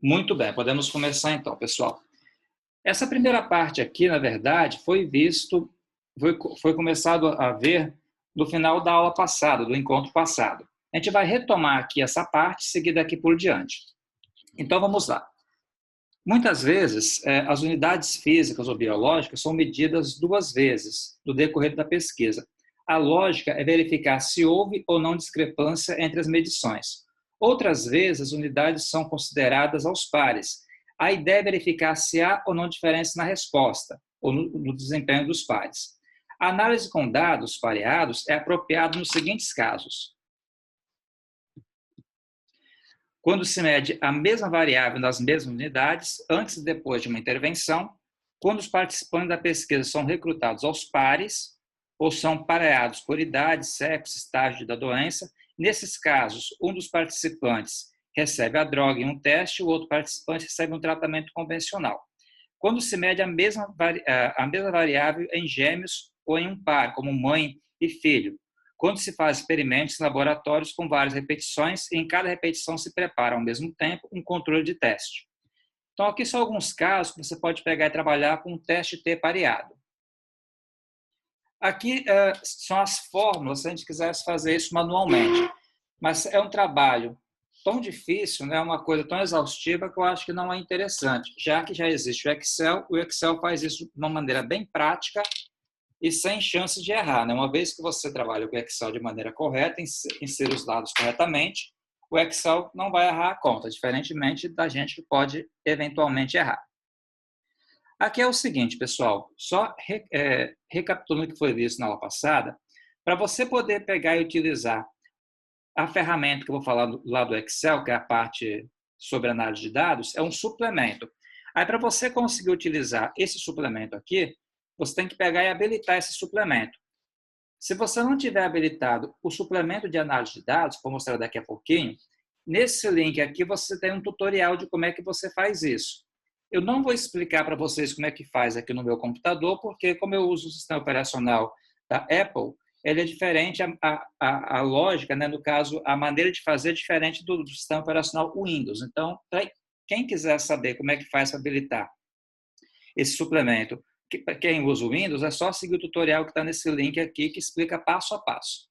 Muito bem, podemos começar então, pessoal. Essa primeira parte aqui, na verdade, foi começado a ver no final da aula passada, do encontro passado. A gente vai retomar aqui essa parte, seguir daqui por diante. Então, vamos lá. Muitas vezes, as unidades físicas ou biológicas são medidas duas vezes no decorrer da pesquisa. A lógica é verificar se houve ou não discrepância entre as medições. Outras vezes, as unidades são consideradas aos pares. A ideia é verificar se há ou não diferença na resposta ou no desempenho dos pares. A análise com dados pareados é apropriada nos seguintes casos: quando se mede a mesma variável nas mesmas unidades, antes e depois de uma intervenção, quando os participantes da pesquisa são recrutados aos pares, ou são pareados por idade, sexo, estágio da doença. Nesses casos, um dos participantes recebe a droga em um teste, o outro participante recebe um tratamento convencional. Quando se mede a mesma variável em gêmeos ou em um par, como mãe e filho, quando se faz experimentos em laboratórios com várias repetições e em cada repetição se prepara ao mesmo tempo um controle de teste. Então, aqui são alguns casos que você pode pegar e trabalhar com um teste T pareado. Aqui são as fórmulas, se a gente quisesse fazer isso manualmente. Mas é um trabalho tão difícil, né, uma coisa tão exaustiva, que eu acho que não é interessante. Já que já existe o Excel faz isso de uma maneira bem prática e sem chance de errar, né? Uma vez que você trabalha com o Excel de maneira correta, insere os dados corretamente, o Excel não vai errar a conta, diferentemente da gente que pode eventualmente errar. Aqui é o seguinte, pessoal, só recapitulando o que foi visto na aula passada, para você poder pegar e utilizar a ferramenta que eu vou falar lá do Excel, que é a parte sobre análise de dados, é um suplemento. Aí, para você conseguir utilizar esse suplemento aqui, você tem que pegar e habilitar esse suplemento. Se você não tiver habilitado o suplemento de análise de dados, vou mostrar daqui a pouquinho, nesse link aqui você tem um tutorial de como é que você faz isso. Eu não vou explicar para vocês como é que faz aqui no meu computador, porque como eu uso o sistema operacional da Apple, ele é diferente, a lógica, né, no caso, a maneira de fazer é diferente do sistema operacional Windows. Então, quem quiser saber como é que faz para habilitar esse suplemento, quem usa o Windows, é só seguir o tutorial que está nesse link aqui, que explica passo a passo.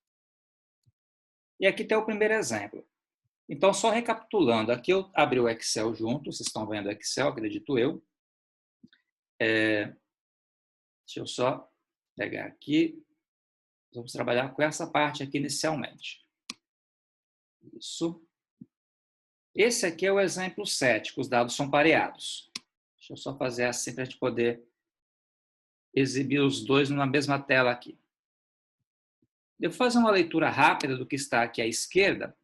E aqui tem o primeiro exemplo. Então, só recapitulando, aqui eu abri o Excel junto, vocês estão vendo o Excel, acredito eu. Deixa eu só pegar aqui. Vamos trabalhar com essa parte aqui inicialmente. Isso. Esse aqui é o exemplo 7, que os dados são pareados. Deixa eu só fazer assim para a gente poder exibir os dois na mesma tela aqui. Eu vou fazer uma leitura rápida do que está aqui à esquerda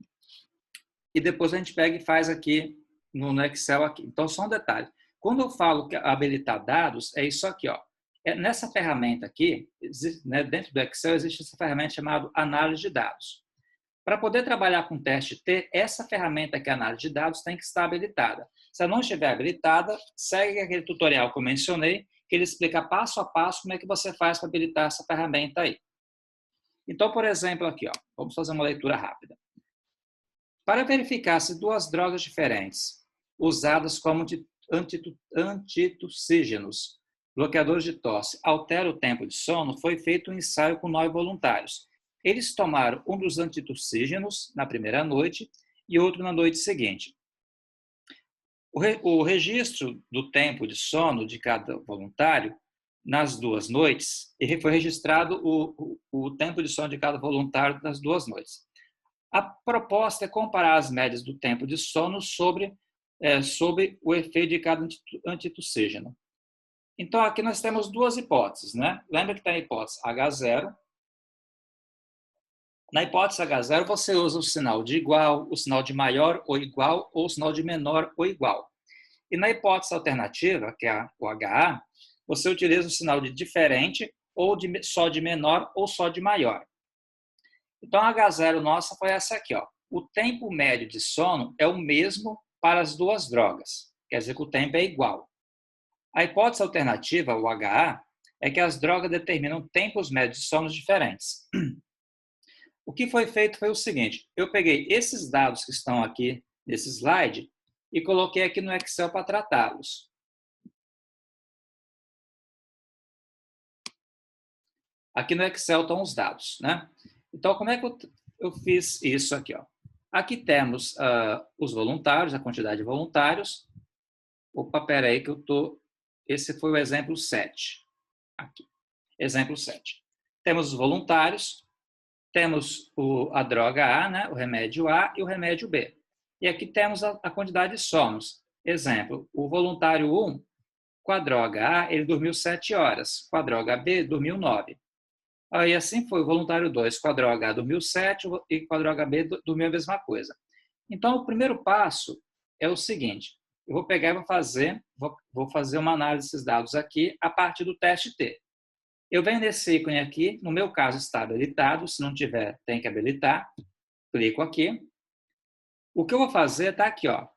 e depois a gente pega e faz aqui no Excel aqui. Então, só um detalhe. Quando eu falo que habilitar dados, é isso aqui, ó. Nessa ferramenta aqui, né, dentro do Excel, existe essa ferramenta chamada análise de dados. Para poder trabalhar com teste T, essa ferramenta que é análise de dados tem que estar habilitada. Se ela não estiver habilitada, segue aquele tutorial que eu mencionei, que ele explica passo a passo como é que você faz para habilitar essa ferramenta aí. Então, por exemplo, aqui, ó, vamos fazer uma leitura rápida. Para verificar se duas drogas diferentes, usadas como antitussígenos, bloqueadores de tosse, alteram o tempo de sono, foi feito um ensaio com 9 voluntários. Eles tomaram um dos antitussígenos na primeira noite e outro na noite seguinte. O registro do tempo de sono de cada voluntário nas 2 noites, e foi registrado o tempo de sono de cada voluntário nas 2 noites. A proposta é comparar as médias do tempo de sono sobre o efeito de cada antitussígeno. Então, aqui nós temos 2 hipóteses, né? Lembra que tem a hipótese H0. Na hipótese H0, você usa o sinal de igual, o sinal de maior ou igual, ou o sinal de menor ou igual. E na hipótese alternativa, que é o HA, você utiliza o sinal de diferente, ou só de menor ou só de maior. Então, a H0 nossa foi essa aqui, ó. O tempo médio de sono é o mesmo para as 2 drogas. Quer dizer que o tempo é igual. A hipótese alternativa, o HA, é que as drogas determinam tempos médios de sono diferentes. O que foi feito foi o seguinte: eu peguei esses dados que estão aqui nesse slide e coloquei aqui no Excel para tratá-los. Aqui no Excel estão os dados, né? Então, como é que eu fiz isso aqui? Ó? Aqui temos os voluntários, a quantidade de voluntários. Opa, peraí que eu tô... Esse foi o exemplo 7. Aqui. Exemplo 7. Temos os voluntários, temos a droga A, né? O remédio A e o remédio B. E aqui temos a quantidade de sonos. Exemplo, o voluntário 1, com a droga A, ele dormiu 7 horas. Com a droga B, dormiu 9. Aí assim foi, o voluntário 2 com a droga A dormiu 7 e com a droga B dormiu a mesma coisa. Então, o primeiro passo é o seguinte, eu vou pegar e vou fazer uma análise desses dados aqui a partir do teste T. Eu venho nesse ícone aqui, no meu caso está habilitado, se não tiver, tem que habilitar. Clico aqui. O que eu vou fazer está aqui, ó,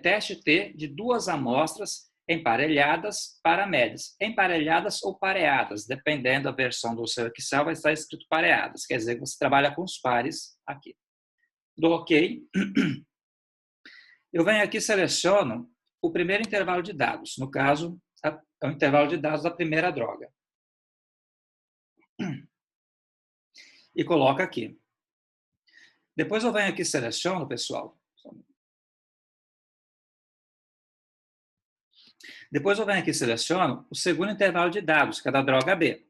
teste T de 2 amostras emparelhadas para médias. Emparelhadas ou pareadas, dependendo da versão do seu Excel, vai estar escrito pareadas, quer dizer que você trabalha com os pares aqui. Dou OK. Eu venho aqui e seleciono o primeiro intervalo de dados, no caso, é o intervalo de dados da primeira droga. E coloco aqui. Depois eu venho aqui e seleciono, pessoal. Depois eu venho aqui e seleciono o segundo intervalo de dados, que é da droga B.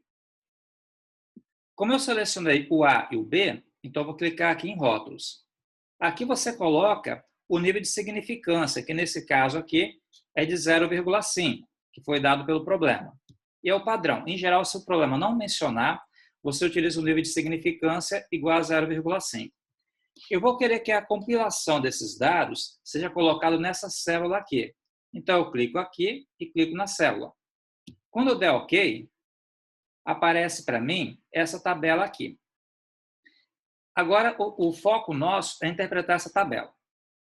Como eu selecionei o A e o B, então eu vou clicar aqui em rótulos. Aqui você coloca o nível de significância, que nesse caso aqui é de 0,5, que foi dado pelo problema. E é o padrão. Em geral, se o problema não mencionar, você utiliza o nível de significância igual a 0,5. Eu vou querer que a compilação desses dados seja colocada nessa célula aqui. Então, eu clico aqui e clico na célula. Quando eu der OK, aparece para mim essa tabela aqui. Agora, o foco nosso é interpretar essa tabela.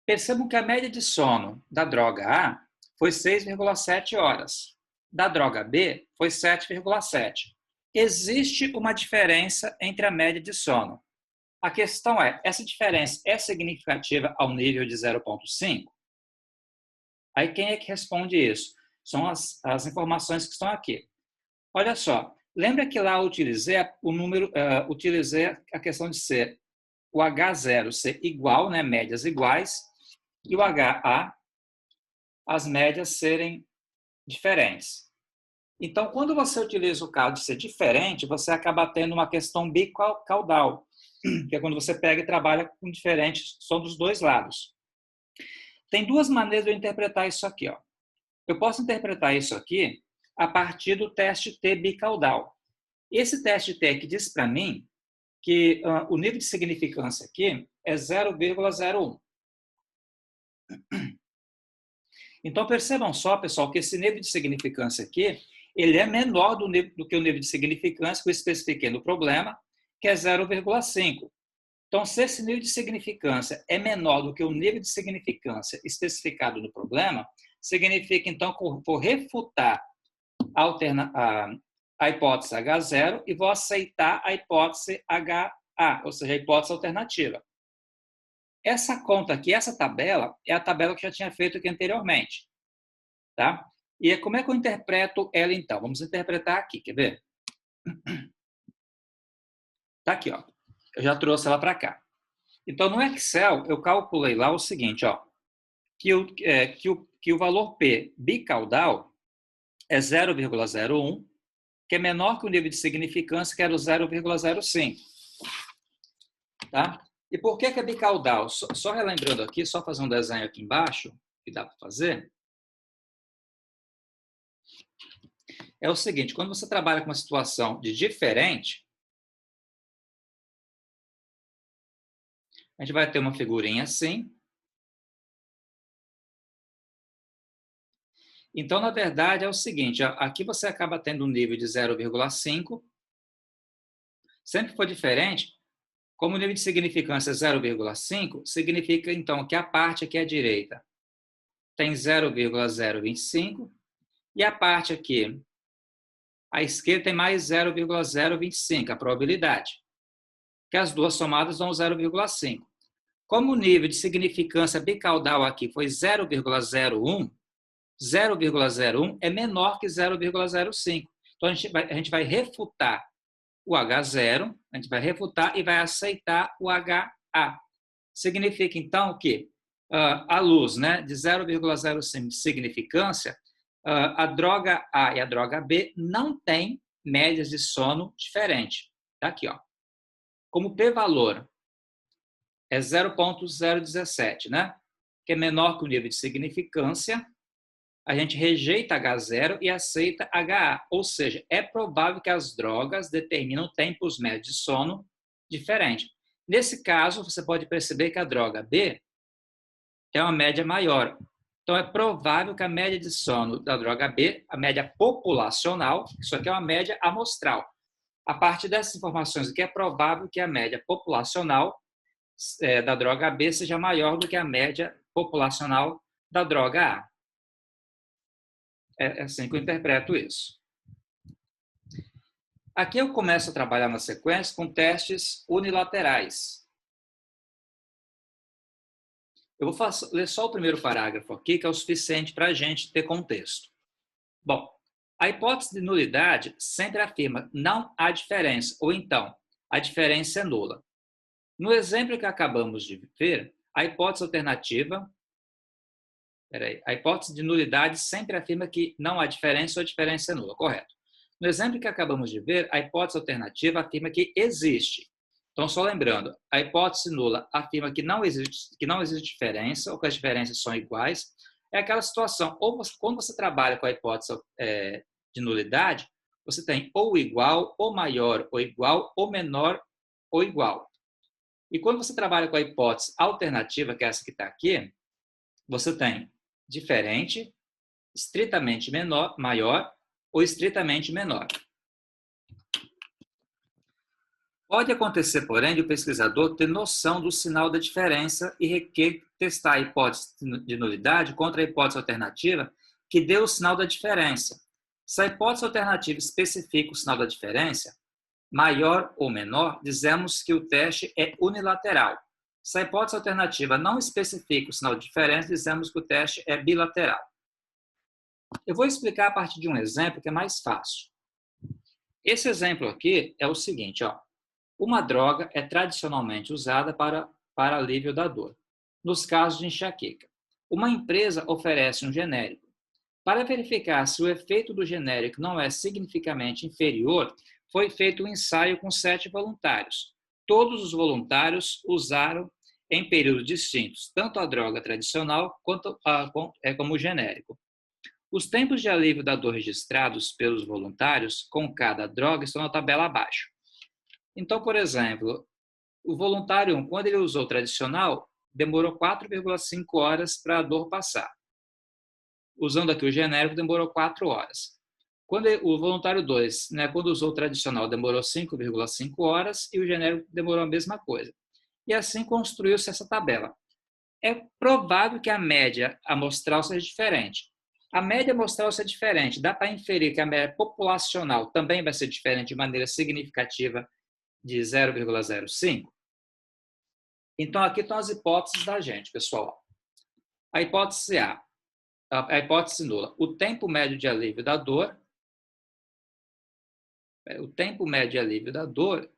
Percebam que a média de sono da droga A foi 6,7 horas. Da droga B foi 7,7. Existe uma diferença entre a média de sono. A questão é, essa diferença é significativa ao nível de 0,5? Aí quem é que responde isso? São as informações que estão aqui. Olha só, lembra que lá eu utilizei utilizei a questão de ser o H0 ser igual, né, médias iguais, e o HA, as médias serem diferentes. Então, quando você utiliza o caso de ser diferente, você acaba tendo uma questão bicaudal, que é quando você pega e trabalha com diferentes, são dos dois lados. Tem 2 maneiras de eu interpretar isso aqui. Ó. Eu posso interpretar isso aqui a partir do teste T bicaudal. Esse teste T aqui diz para mim que o nível de significância aqui é 0,01. Então, percebam só, pessoal, que esse nível de significância aqui, ele é menor do que o nível de significância que eu especifiquei no problema, que é 0,5. Então, se esse nível de significância é menor do que o nível de significância especificado no problema, significa, então, que eu vou refutar a hipótese H0 e vou aceitar a hipótese HA, ou seja, a hipótese alternativa. Essa conta aqui, essa tabela, é a tabela que eu já tinha feito aqui anteriormente. Tá? E como é que eu interpreto ela, então? Vamos interpretar aqui, quer ver? Tá aqui, ó. Eu já trouxe ela para cá. Então, no Excel, eu calculei lá o seguinte, ó, que o valor P bicaudal é 0,01, que é menor que o nível de significância, que era o 0,05. Tá? E por que é bicaudal? Só relembrando aqui, só fazer um desenho aqui embaixo, que dá para fazer. É o seguinte, quando você trabalha com uma situação de diferente, a gente vai ter uma figurinha assim. Então, na verdade, é o seguinte, aqui você acaba tendo um nível de 0,5. Sempre foi diferente. Como o nível de significância é 0,5, significa, então, que a parte aqui à direita tem 0,025 e a parte aqui à esquerda tem mais 0,025, a probabilidade. Que as duas somadas dão 0,5. Como o nível de significância bicaudal aqui foi 0,01, 0,01 é menor que 0,05. Então, a gente vai refutar o H0, a gente vai refutar e vai aceitar o HA. Significa, então, que a luz, né, de 0,05 de significância, a droga A e a droga B não têm médias de sono diferentes. Está aqui, ó. Como p-valor é 0,017, né, que é menor que o nível de significância, a gente rejeita H0 e aceita HA. Ou seja, é provável que as drogas determinam tempos médios de sono diferentes. Nesse caso, você pode perceber que a droga B é uma média maior. Então, é provável que a média de sono da droga B, a média populacional, isso aqui é uma média amostral. A partir dessas informações aqui, é provável que a média populacional da droga B seja maior do que a média populacional da droga A. É assim que eu interpreto isso. Aqui eu começo a trabalhar na sequência com testes unilaterais. Eu vou ler só o primeiro parágrafo aqui, que é o suficiente para a gente ter contexto. Bom, a hipótese de nulidade sempre afirma não há diferença, ou então, a diferença é nula. No exemplo que acabamos de ver, a hipótese alternativa... a hipótese de nulidade sempre afirma que não há diferença ou a diferença é nula, correto? No exemplo que acabamos de ver, a hipótese alternativa afirma que existe. Então, só lembrando, a hipótese nula afirma que não existe diferença, ou que as diferenças são iguais. É aquela situação, ou quando você trabalha com a hipótese de nulidade, você tem ou igual, ou maior, ou igual, ou menor, ou igual. E quando você trabalha com a hipótese alternativa, que é essa que está aqui, você tem diferente, estritamente maior ou estritamente menor. Pode acontecer, porém, de o pesquisador ter noção do sinal da diferença e requer testar a hipótese de nulidade contra a hipótese alternativa que deu o sinal da diferença. Se a hipótese alternativa especifica o sinal da diferença, maior ou menor, dizemos que o teste é unilateral. Se a hipótese alternativa não especifica o sinal de diferença, dizemos que o teste é bilateral. Eu vou explicar a partir de um exemplo que é mais fácil. Esse exemplo aqui é o seguinte, ó. Uma droga é tradicionalmente usada para alívio da dor, nos casos de enxaqueca. Uma empresa oferece um genérico. Para verificar se o efeito do genérico não é significativamente inferior, foi feito um ensaio com 7 voluntários. Todos os voluntários usaram em períodos distintos, tanto a droga tradicional quanto como o genérico. Os tempos de alívio da dor registrados pelos voluntários com cada droga estão na tabela abaixo. Então, por exemplo, o voluntário 1, quando ele usou o tradicional, demorou 4,5 horas para a dor passar. Usando aqui o genérico, demorou 4 horas. Quando o voluntário 2, quando usou o tradicional, demorou 5,5 horas e o genérico demorou a mesma coisa. E assim construiu-se essa tabela. É provável que a média amostral seja diferente. A média amostral seja diferente. Dá para inferir que a média populacional também vai ser diferente de maneira significativa de 0,05? Então, aqui estão as hipóteses da gente, pessoal. A hipótese A, a hipótese nula. O tempo médio de alívio da dor. O tempo médio de alívio da dor.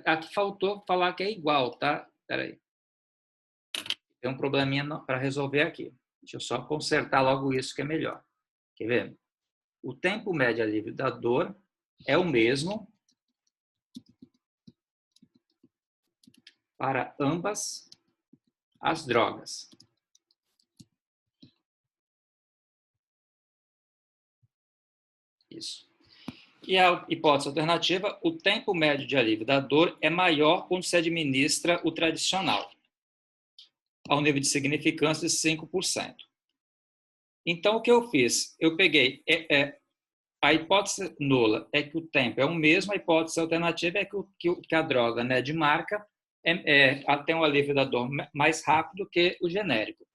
Aqui faltou falar que é igual, tá? Espera aí. Tem um probleminha para resolver aqui. Deixa eu só consertar logo isso que é melhor. Quer ver? O tempo médio de alívio da dor é o mesmo para ambas as drogas. Isso. E a hipótese alternativa, o tempo médio de alívio da dor é maior quando se administra o tradicional, ao nível de significância de 5%. Então, o que eu fiz? Eu peguei... a hipótese nula é que o tempo é o mesmo, a hipótese alternativa é que a droga de marca tem um alívio da dor mais rápido que o genérico.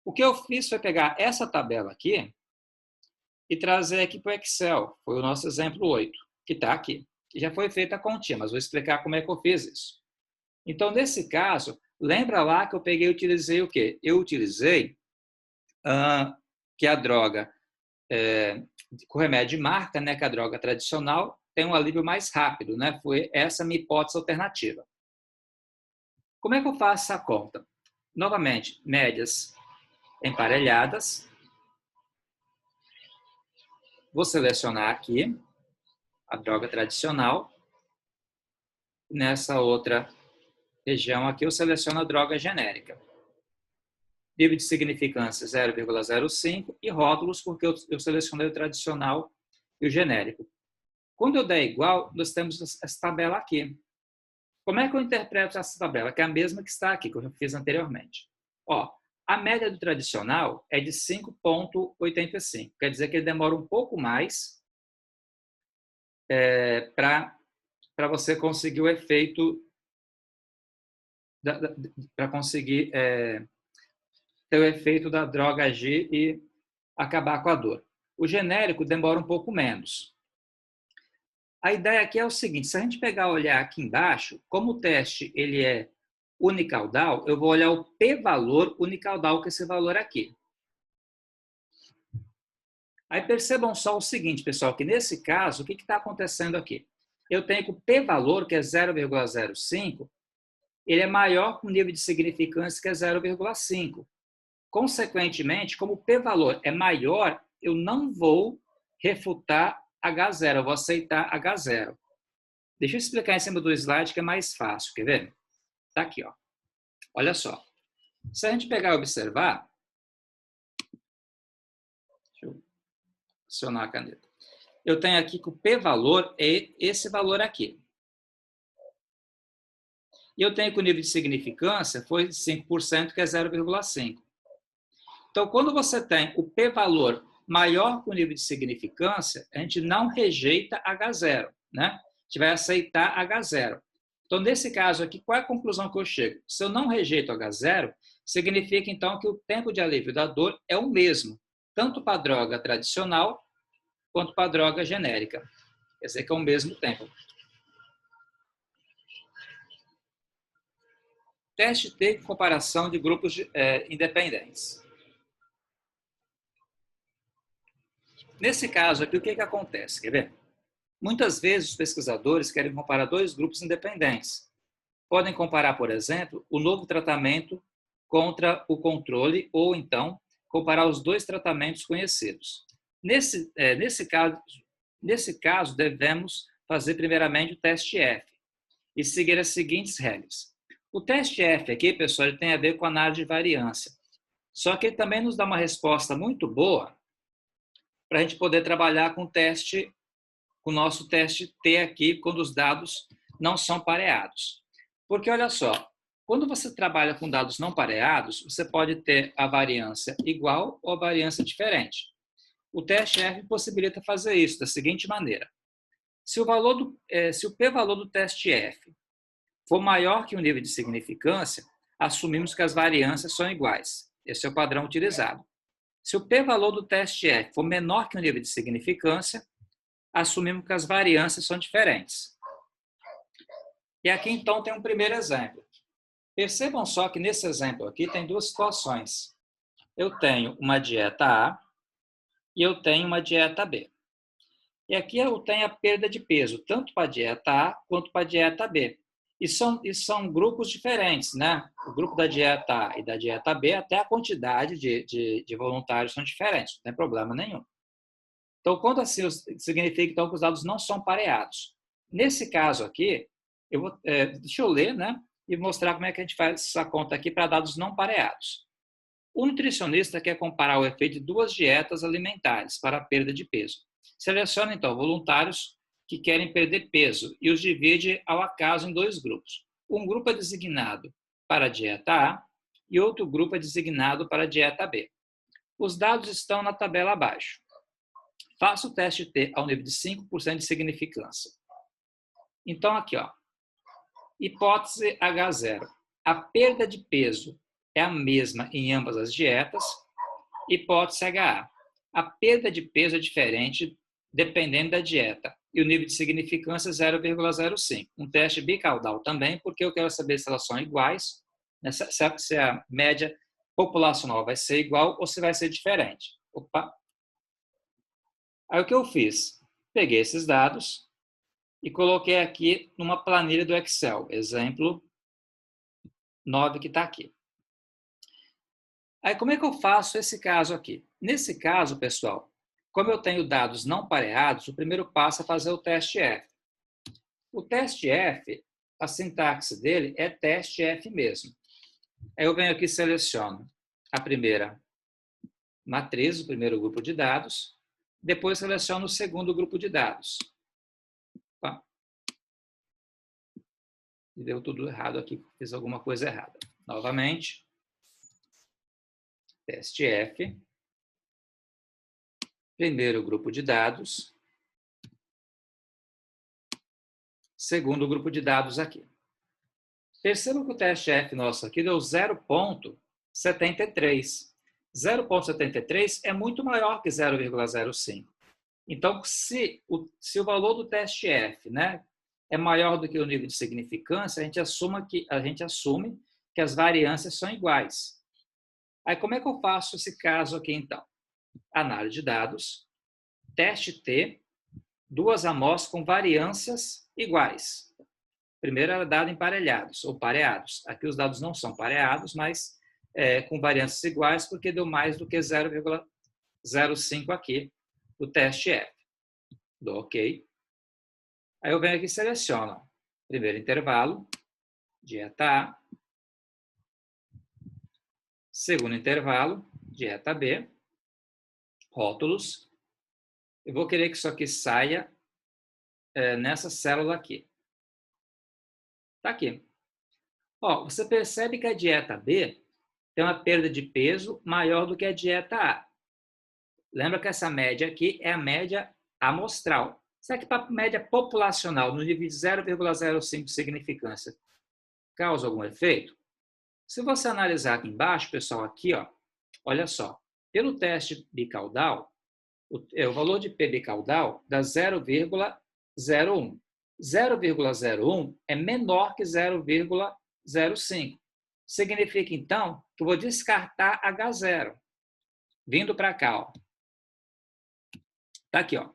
O que eu fiz foi pegar essa tabela aqui e trazer aqui para o Excel. Foi o nosso exemplo 8, que está aqui. Que já foi feita a continha, mas vou explicar como é que eu fiz isso. Então, nesse caso, Lembra lá que eu peguei e utilizei o quê? Eu utilizei que a droga com remédio de marca, né, que a droga tradicional tem um alívio mais rápido, né? Foi essa a minha hipótese alternativa. Como é que eu faço essa conta? Novamente, médias emparelhadas. Vou selecionar aqui a droga tradicional. Nessa outra região aqui, eu seleciono a droga genérica. Nível de significância 0,05 e rótulos, porque eu selecionei o tradicional e o genérico. Quando eu der igual, nós temos essa tabela aqui. Como é que eu interpreto essa tabela? Que é a mesma que está aqui, que eu já fiz anteriormente. Ó, a média do tradicional é de 5,85. Quer dizer que ele demora um pouco mais para você conseguir o efeito, para conseguir ter o efeito da droga agir e acabar com a dor. O genérico demora um pouco menos. A ideia aqui é o seguinte, se a gente pegar e olhar aqui embaixo, como o teste ele é unicaudal, eu vou olhar o p-valor unicaudal, que é esse valor aqui. Aí percebam só o seguinte, pessoal, que nesse caso, o que está acontecendo aqui? Eu tenho que o p-valor, que é 0,05, ele é maior que o nível de significância, que é 0,5. Consequentemente, como o p-valor é maior, eu não vou refutar H0, eu vou aceitar H0. Deixa eu explicar em cima do slide que é mais fácil, quer ver? Está aqui, ó. Olha só. Se a gente pegar e observar, deixa eu acionar a caneta. Eu tenho aqui que o p-valor é esse valor aqui. E eu tenho que o nível de significância foi 5%, que é 0,5. Então, quando você tem o p-valor maior que o nível de significância, a gente não rejeita H0, né? A gente vai aceitar H0. Então, nesse caso aqui, qual é a conclusão que eu chego? Se eu não rejeito H0, significa, então, que o tempo de alívio da dor é o mesmo, tanto para a droga tradicional quanto para a droga genérica. Quer dizer que é o mesmo tempo. Teste de comparação de grupos independentes. Nesse caso aqui, o que acontece? Quer ver? Muitas vezes os pesquisadores querem comparar dois grupos independentes. Podem comparar, por exemplo, o novo tratamento contra o controle ou, então, comparar os dois tratamentos conhecidos. Nesse caso, devemos fazer primeiramente o teste F e seguir as seguintes regras. O teste F aqui, pessoal, ele tem a ver com a análise de variância. Só que ele também nos dá uma resposta muito boa para a gente poder trabalhar com o nosso teste T aqui, quando os dados não são pareados. Porque, olha só, quando você trabalha com dados não pareados, você pode ter a variância igual ou a variância diferente. O teste F possibilita fazer isso da seguinte maneira. Se o p-valor do teste F for maior que o nível de significância, assumimos que as variâncias são iguais. Esse é o padrão utilizado. Se o p-valor do teste F for menor que o nível de significância, assumimos que as variâncias são diferentes. E aqui, então, tem um primeiro exemplo. Percebam só que nesse exemplo aqui tem duas situações. Eu tenho uma dieta A e eu tenho uma dieta B. E aqui eu tenho a perda de peso, tanto para a dieta A quanto para a dieta B. E são grupos diferentes, né? O grupo da dieta A e da dieta B, até a quantidade de voluntários são diferentes, não tem problema nenhum. Então, quando assim, significa então, que os dados não são pareados. Nesse caso aqui, deixa eu ler, né? E mostrar como é que a gente faz essa conta aqui para dados não pareados. O nutricionista quer comparar o efeito de duas dietas alimentares para a perda de peso. Seleciona, então, voluntários que querem perder peso e os divide ao acaso em dois grupos. Um grupo é designado para a dieta A e outro grupo é designado para a dieta B. Os dados estão na tabela abaixo. Faça o teste T ao nível de 5% de significância. Então, aqui, ó, hipótese H0. A perda de peso é a mesma em ambas as dietas. Hipótese HA. A perda de peso é diferente dependendo da dieta. E o nível de significância é 0,05. Um teste bicaudal também, porque eu quero saber se elas são iguais né? Se a média populacional vai ser igual ou se vai ser diferente. Opa! Aí o que eu fiz? Peguei esses dados e coloquei aqui numa planilha do Excel. Exemplo 9 que está aqui. Aí como é que eu faço esse caso aqui? Nesse caso, pessoal, como eu tenho dados não pareados, o primeiro passo é fazer o teste F. O teste F, a sintaxe dele é teste F mesmo. Aí eu venho aqui e seleciono a primeira matriz, o primeiro grupo de dados, depois seleciono o segundo grupo de dados. Opa. Deu tudo errado aqui, fiz alguma coisa errada. Novamente, teste F, primeiro grupo de dados, segundo grupo de dados aqui. Perceba que o teste F nosso aqui deu 0,73. 0,73 é muito maior que 0,05. Então, se o valor do teste F, né, é maior do que o nível de significância, a gente assume que as variâncias são iguais. Aí, como é que eu faço esse caso aqui, então? Análise de dados, teste T, duas amostras com variâncias iguais. Primeiro era dado emparelhados ou pareados. Aqui os dados não são pareados, mas com variâncias iguais, porque deu mais do que 0,05 aqui o teste F. Dou OK. Aí eu venho aqui e seleciono primeiro intervalo, dieta A, segundo intervalo, dieta B, rótulos. Eu vou querer que isso aqui saia nessa célula aqui. Está aqui. Ó, você percebe que a dieta B tem uma perda de peso maior do que a dieta A. Lembra que essa média aqui é a média amostral. Será que para a média populacional, no nível de 0,05 de significância, causa algum efeito? Se você analisar aqui embaixo, pessoal, aqui, ó, olha só, pelo teste bicaudal, o valor de P bicaudal dá 0,01. 0,01 é menor que 0,05. Significa, então, que eu vou descartar H0. Vindo para cá, ó. Tá aqui, ó.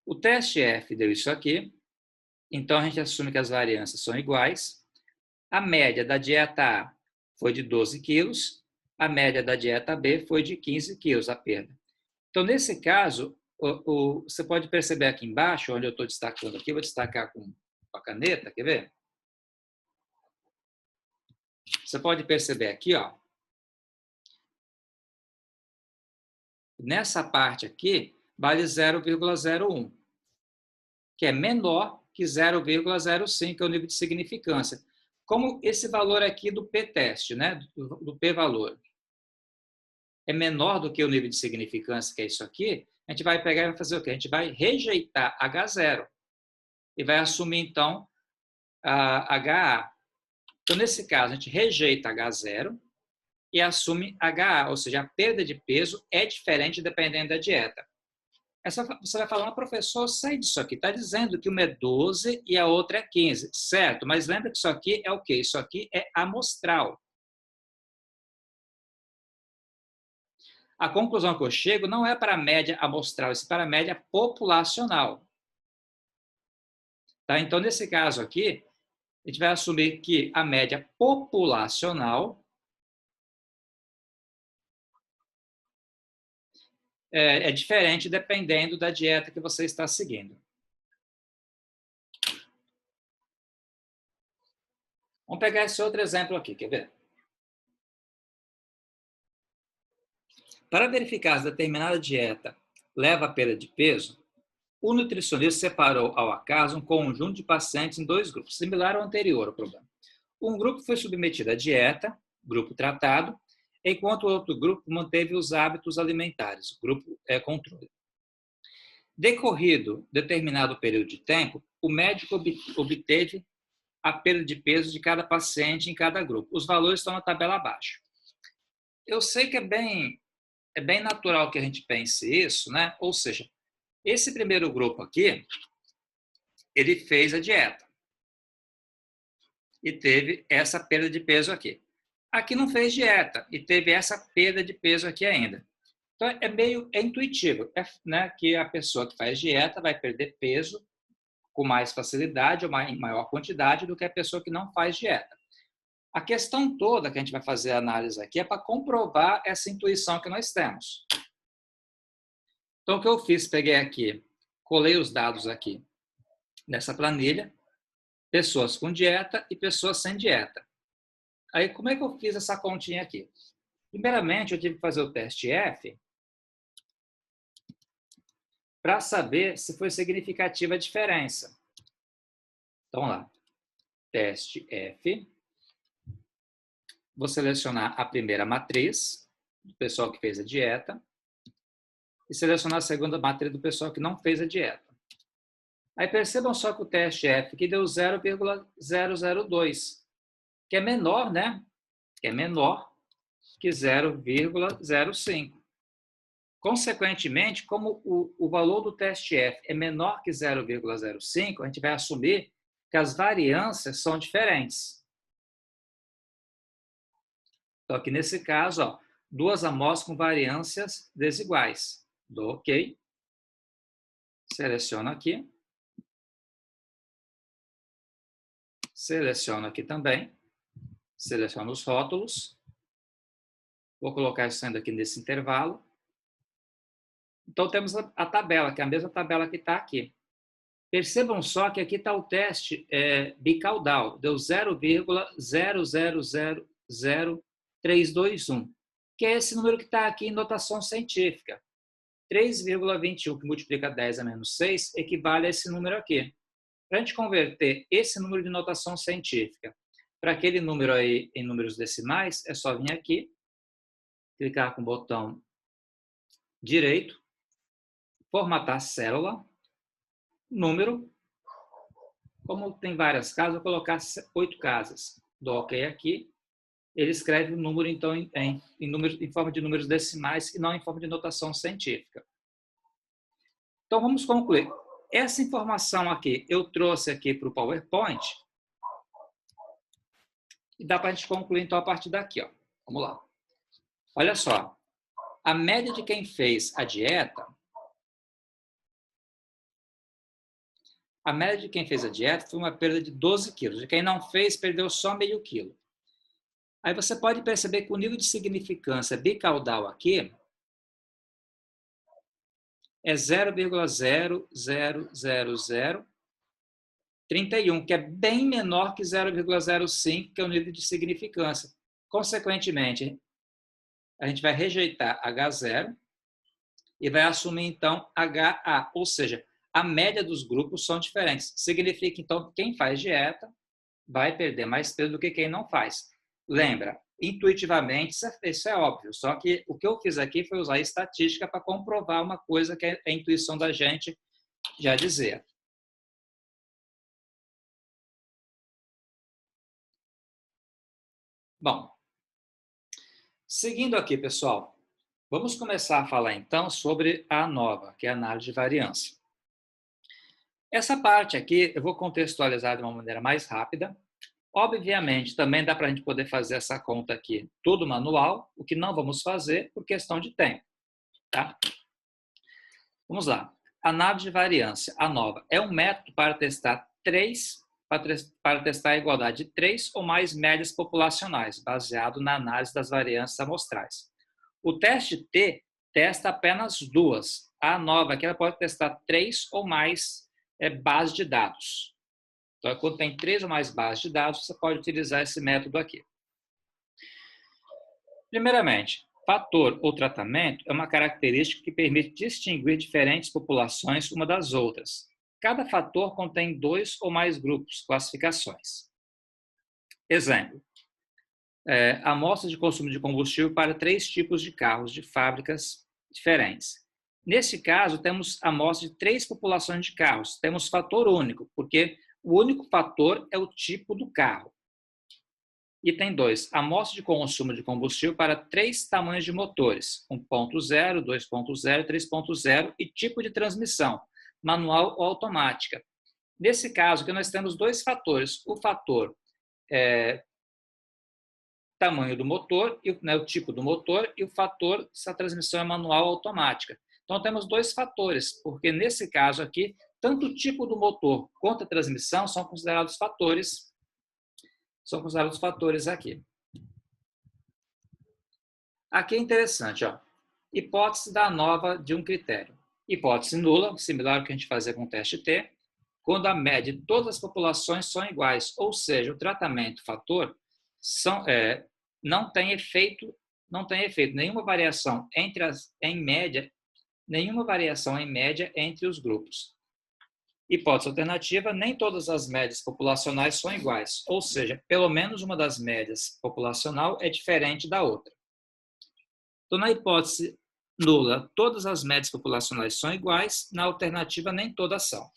O teste F deu isso aqui. Então, a gente assume que as variâncias são iguais. A média da dieta A foi de 12 quilos. A média da dieta B foi de 15 quilos, a perda. Então, nesse caso, você pode perceber aqui embaixo, onde eu estou destacando aqui, vou destacar com a caneta, quer ver? Você pode perceber aqui, ó. Nessa parte aqui, vale 0,01, que é menor que 0,05, que é o nível de significância. Como esse valor aqui do p-teste, né, do p-valor, é menor do que o nível de significância, que é isso aqui, a gente vai pegar e vai fazer o quê? A gente vai rejeitar H0 e vai assumir, então, a HA. Então, nesse caso, a gente rejeita H0 e assume HA, ou seja, a perda de peso é diferente dependendo da dieta. Você vai falar, professor, eu sei disso aqui, está dizendo que uma é 12 e a outra é 15, certo, mas lembra que isso aqui é o quê? Isso aqui é amostral. A conclusão que eu chego não é para a média amostral, é para a média populacional. Tá? Então, nesse caso aqui, a gente vai assumir que a média populacional é diferente dependendo da dieta que você está seguindo. Vamos pegar esse outro exemplo aqui, quer ver? Para verificar se determinada dieta leva a perda de peso, o nutricionista separou ao acaso um conjunto de pacientes em dois grupos, similar ao anterior ao problema. Um grupo foi submetido à dieta, grupo tratado, enquanto o outro grupo manteve os hábitos alimentares, grupo controle. Decorrido determinado período de tempo, o médico obteve a perda de peso de cada paciente em cada grupo. Os valores estão na tabela abaixo. Eu sei que é bem natural que a gente pense isso, né? Ou seja, esse primeiro grupo aqui, ele fez a dieta e teve essa perda de peso aqui. Aqui não fez dieta e teve essa perda de peso aqui ainda. Então, é intuitivo, né, que a pessoa que faz dieta vai perder peso com mais facilidade ou em maior quantidade do que a pessoa que não faz dieta. A questão toda que a gente vai fazer a análise aqui é para comprovar essa intuição que nós temos. Então, o que eu fiz? Peguei aqui, colei os dados aqui nessa planilha, pessoas com dieta e pessoas sem dieta. Aí, como é que eu fiz essa continha aqui? Primeiramente, eu tive que fazer o teste F para saber se foi significativa a diferença. Então, lá, teste F. Vou selecionar a primeira matriz, do pessoal que fez a dieta, e selecionar a segunda matriz do pessoal que não fez a dieta. Aí percebam só que o teste F aqui deu 0,002, que é menor, né? Que é menor que 0,05. Consequentemente, como o valor do teste F é menor que 0,05, a gente vai assumir que as variâncias são diferentes. Então, aqui nesse caso, ó, duas amostras com variâncias desiguais. Dou OK. Seleciono aqui. Seleciono aqui também. Seleciono os rótulos. Vou colocar isso aqui nesse intervalo. Então, temos a tabela, que é a mesma tabela que está aqui. Percebam só que aqui está o teste bicaudal. Deu 0,0000321, que é esse número que está aqui em notação científica. 3,21, que multiplica 10 a menos 6, equivale a esse número aqui. Para a gente converter esse número de notação científica para aquele número aí em números decimais, é só vir aqui, clicar com o botão direito, formatar célula, número, como tem várias casas, vou colocar 8 casas. Dou OK aqui. Ele escreve o número, então, em forma de números decimais e não em forma de notação científica. Então, vamos concluir. Essa informação aqui, eu trouxe aqui para o PowerPoint e dá para a gente concluir, então, a partir daqui. Ó. Vamos lá. Olha só. A média de quem fez a dieta, foi uma perda de 12 quilos. De quem não fez, perdeu só meio quilo. Aí você pode perceber que o nível de significância bicaudal aqui é 0,00031, que é bem menor que 0,05, que é o nível de significância. Consequentemente, a gente vai rejeitar H0 e vai assumir, então, HA, ou seja, a média dos grupos são diferentes. Significa, então, que quem faz dieta vai perder mais peso do que quem não faz. Lembra, intuitivamente, isso é óbvio, só que o que eu fiz aqui foi usar estatística para comprovar uma coisa que a intuição da gente já dizia. Bom, seguindo aqui, pessoal, vamos começar a falar, então, sobre a ANOVA, que é a análise de variância. Essa parte aqui eu vou contextualizar de uma maneira mais rápida. Obviamente, também dá para a gente poder fazer essa conta aqui, tudo manual, o que não vamos fazer por questão de tempo. Tá? Vamos lá. Análise de variância, ANOVA, é um método para testar a igualdade de 3 ou mais médias populacionais, baseado na análise das variâncias amostrais. O teste T testa apenas 2. A ANOVA aqui ela pode testar 3 ou mais bases de dados. Então, quando tem 3 ou mais bases de dados, você pode utilizar esse método aqui. Primeiramente, fator ou tratamento é uma característica que permite distinguir diferentes populações uma das outras. Cada fator contém 2 ou mais grupos, classificações. Exemplo, amostras de consumo de combustível para 3 tipos de carros de fábricas diferentes. Nesse caso, temos amostras de 3 populações de carros. Temos fator único, porque o único fator é o tipo do carro. Item 2. Amostra de consumo de combustível para 3 tamanhos de motores, 1.0, 2.0, 3.0 e tipo de transmissão, manual ou automática. Nesse caso, aqui nós temos 2 fatores. O fator tamanho do motor, né, o tipo do motor e o fator se a transmissão é manual ou automática. Então, temos dois fatores, porque nesse caso aqui, tanto o tipo do motor quanto a transmissão são considerados fatores aqui. Aqui é interessante, ó. Hipótese da ANOVA de um critério. Hipótese nula, similar ao que a gente fazia com o teste T, quando a média de todas as populações são iguais, ou seja, o tratamento fator não tem efeito, nenhuma variação nenhuma variação em média entre os grupos. Hipótese alternativa, nem todas as médias populacionais são iguais, ou seja, pelo menos uma das médias populacional é diferente da outra. Então, na hipótese nula, todas as médias populacionais são iguais, na alternativa, nem todas são.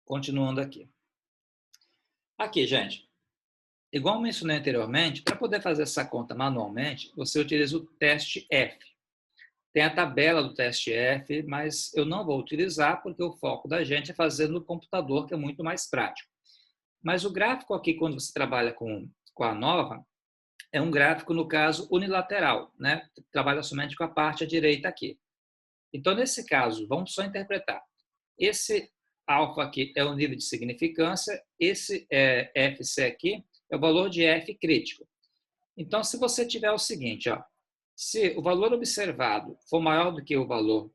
Continuando aqui. Aqui, gente, igual eu mencionei anteriormente, para poder fazer essa conta manualmente, você utiliza o teste F. Tem a tabela do teste F, mas eu não vou utilizar porque o foco da gente é fazer no computador, que é muito mais prático. Mas o gráfico aqui, quando você trabalha com a ANOVA, é um gráfico, no caso, unilateral, né? Trabalha somente com a parte à direita aqui. Então, nesse caso, vamos só interpretar. Esse alfa aqui é o nível de significância, esse FC aqui é o valor de F crítico. Então, se você tiver o seguinte, ó, se o valor observado for maior do que o valor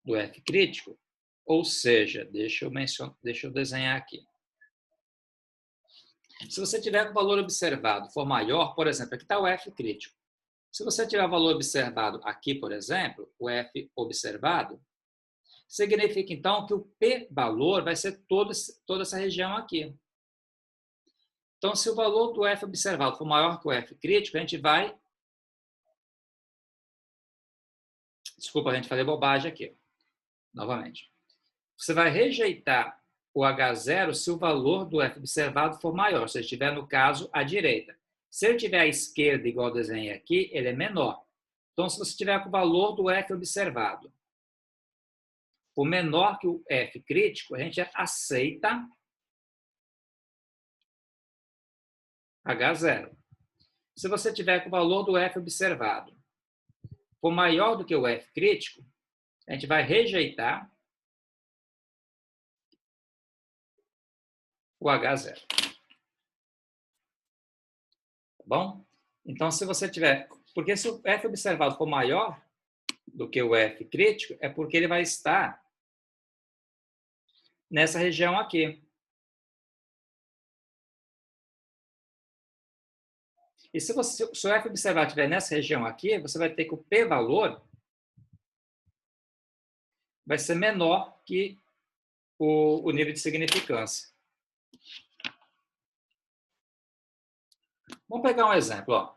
do F crítico, ou seja, deixa eu desenhar aqui. Se você tiver que o valor observado for maior, por exemplo, aqui está o F crítico. Se você tiver o valor observado aqui, por exemplo, o F observado, significa então que o P valor vai ser toda essa região aqui. Então, se o valor do F observado for maior que o F crítico, a gente vai... Desculpa, a gente fazer bobagem aqui. Novamente. Você vai rejeitar o H0 se o valor do F observado for maior, se ele estiver, no caso, à direita. Se ele estiver à esquerda, igual eu desenhei aqui, ele é menor. Então, se você tiver com o valor do F observado for menor que o F crítico, a gente aceita H0. Se você tiver com o valor do F observado for maior do que o F crítico, a gente vai rejeitar o H0. Tá bom? Então, se você tiver... Porque se o F observado for maior do que o F crítico, é porque ele vai estar nessa região aqui. E se o F observado estiver nessa região aqui, você vai ter que o P valor vai ser menor que o nível de significância. Vamos pegar um exemplo. Ó.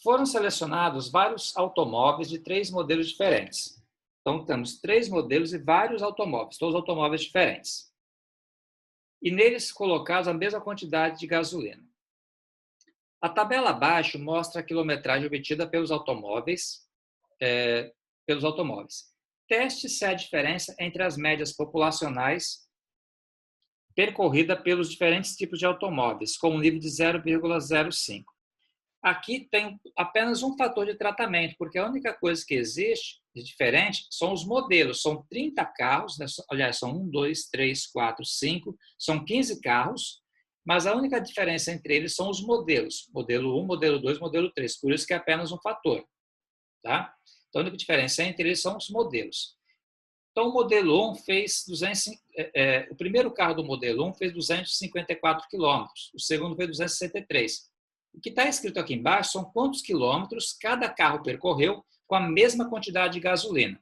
Foram selecionados vários automóveis de 3 modelos diferentes. Então, temos 3 modelos e vários automóveis, todos automóveis diferentes. E neles colocados a mesma quantidade de gasolina. A tabela abaixo mostra a quilometragem obtida pelos automóveis. Teste se há diferença entre as médias populacionais percorrida pelos diferentes tipos de automóveis, com um nível de 0,05. Aqui tem apenas um fator de tratamento, porque a única coisa que existe de diferente são os modelos. São 30 carros, né? Aliás, são 1, 2, 3, 4, 5, são 15 carros, mas a única diferença entre eles são os modelos. Modelo 1, modelo 2, modelo 3. Por isso que é apenas um fator. Tá? Então, a única diferença entre eles são os modelos. Então, o modelo 1 fez o primeiro carro do modelo 1 fez 254 quilômetros, o segundo fez 263. O que está escrito aqui embaixo são quantos quilômetros cada carro percorreu com a mesma quantidade de gasolina.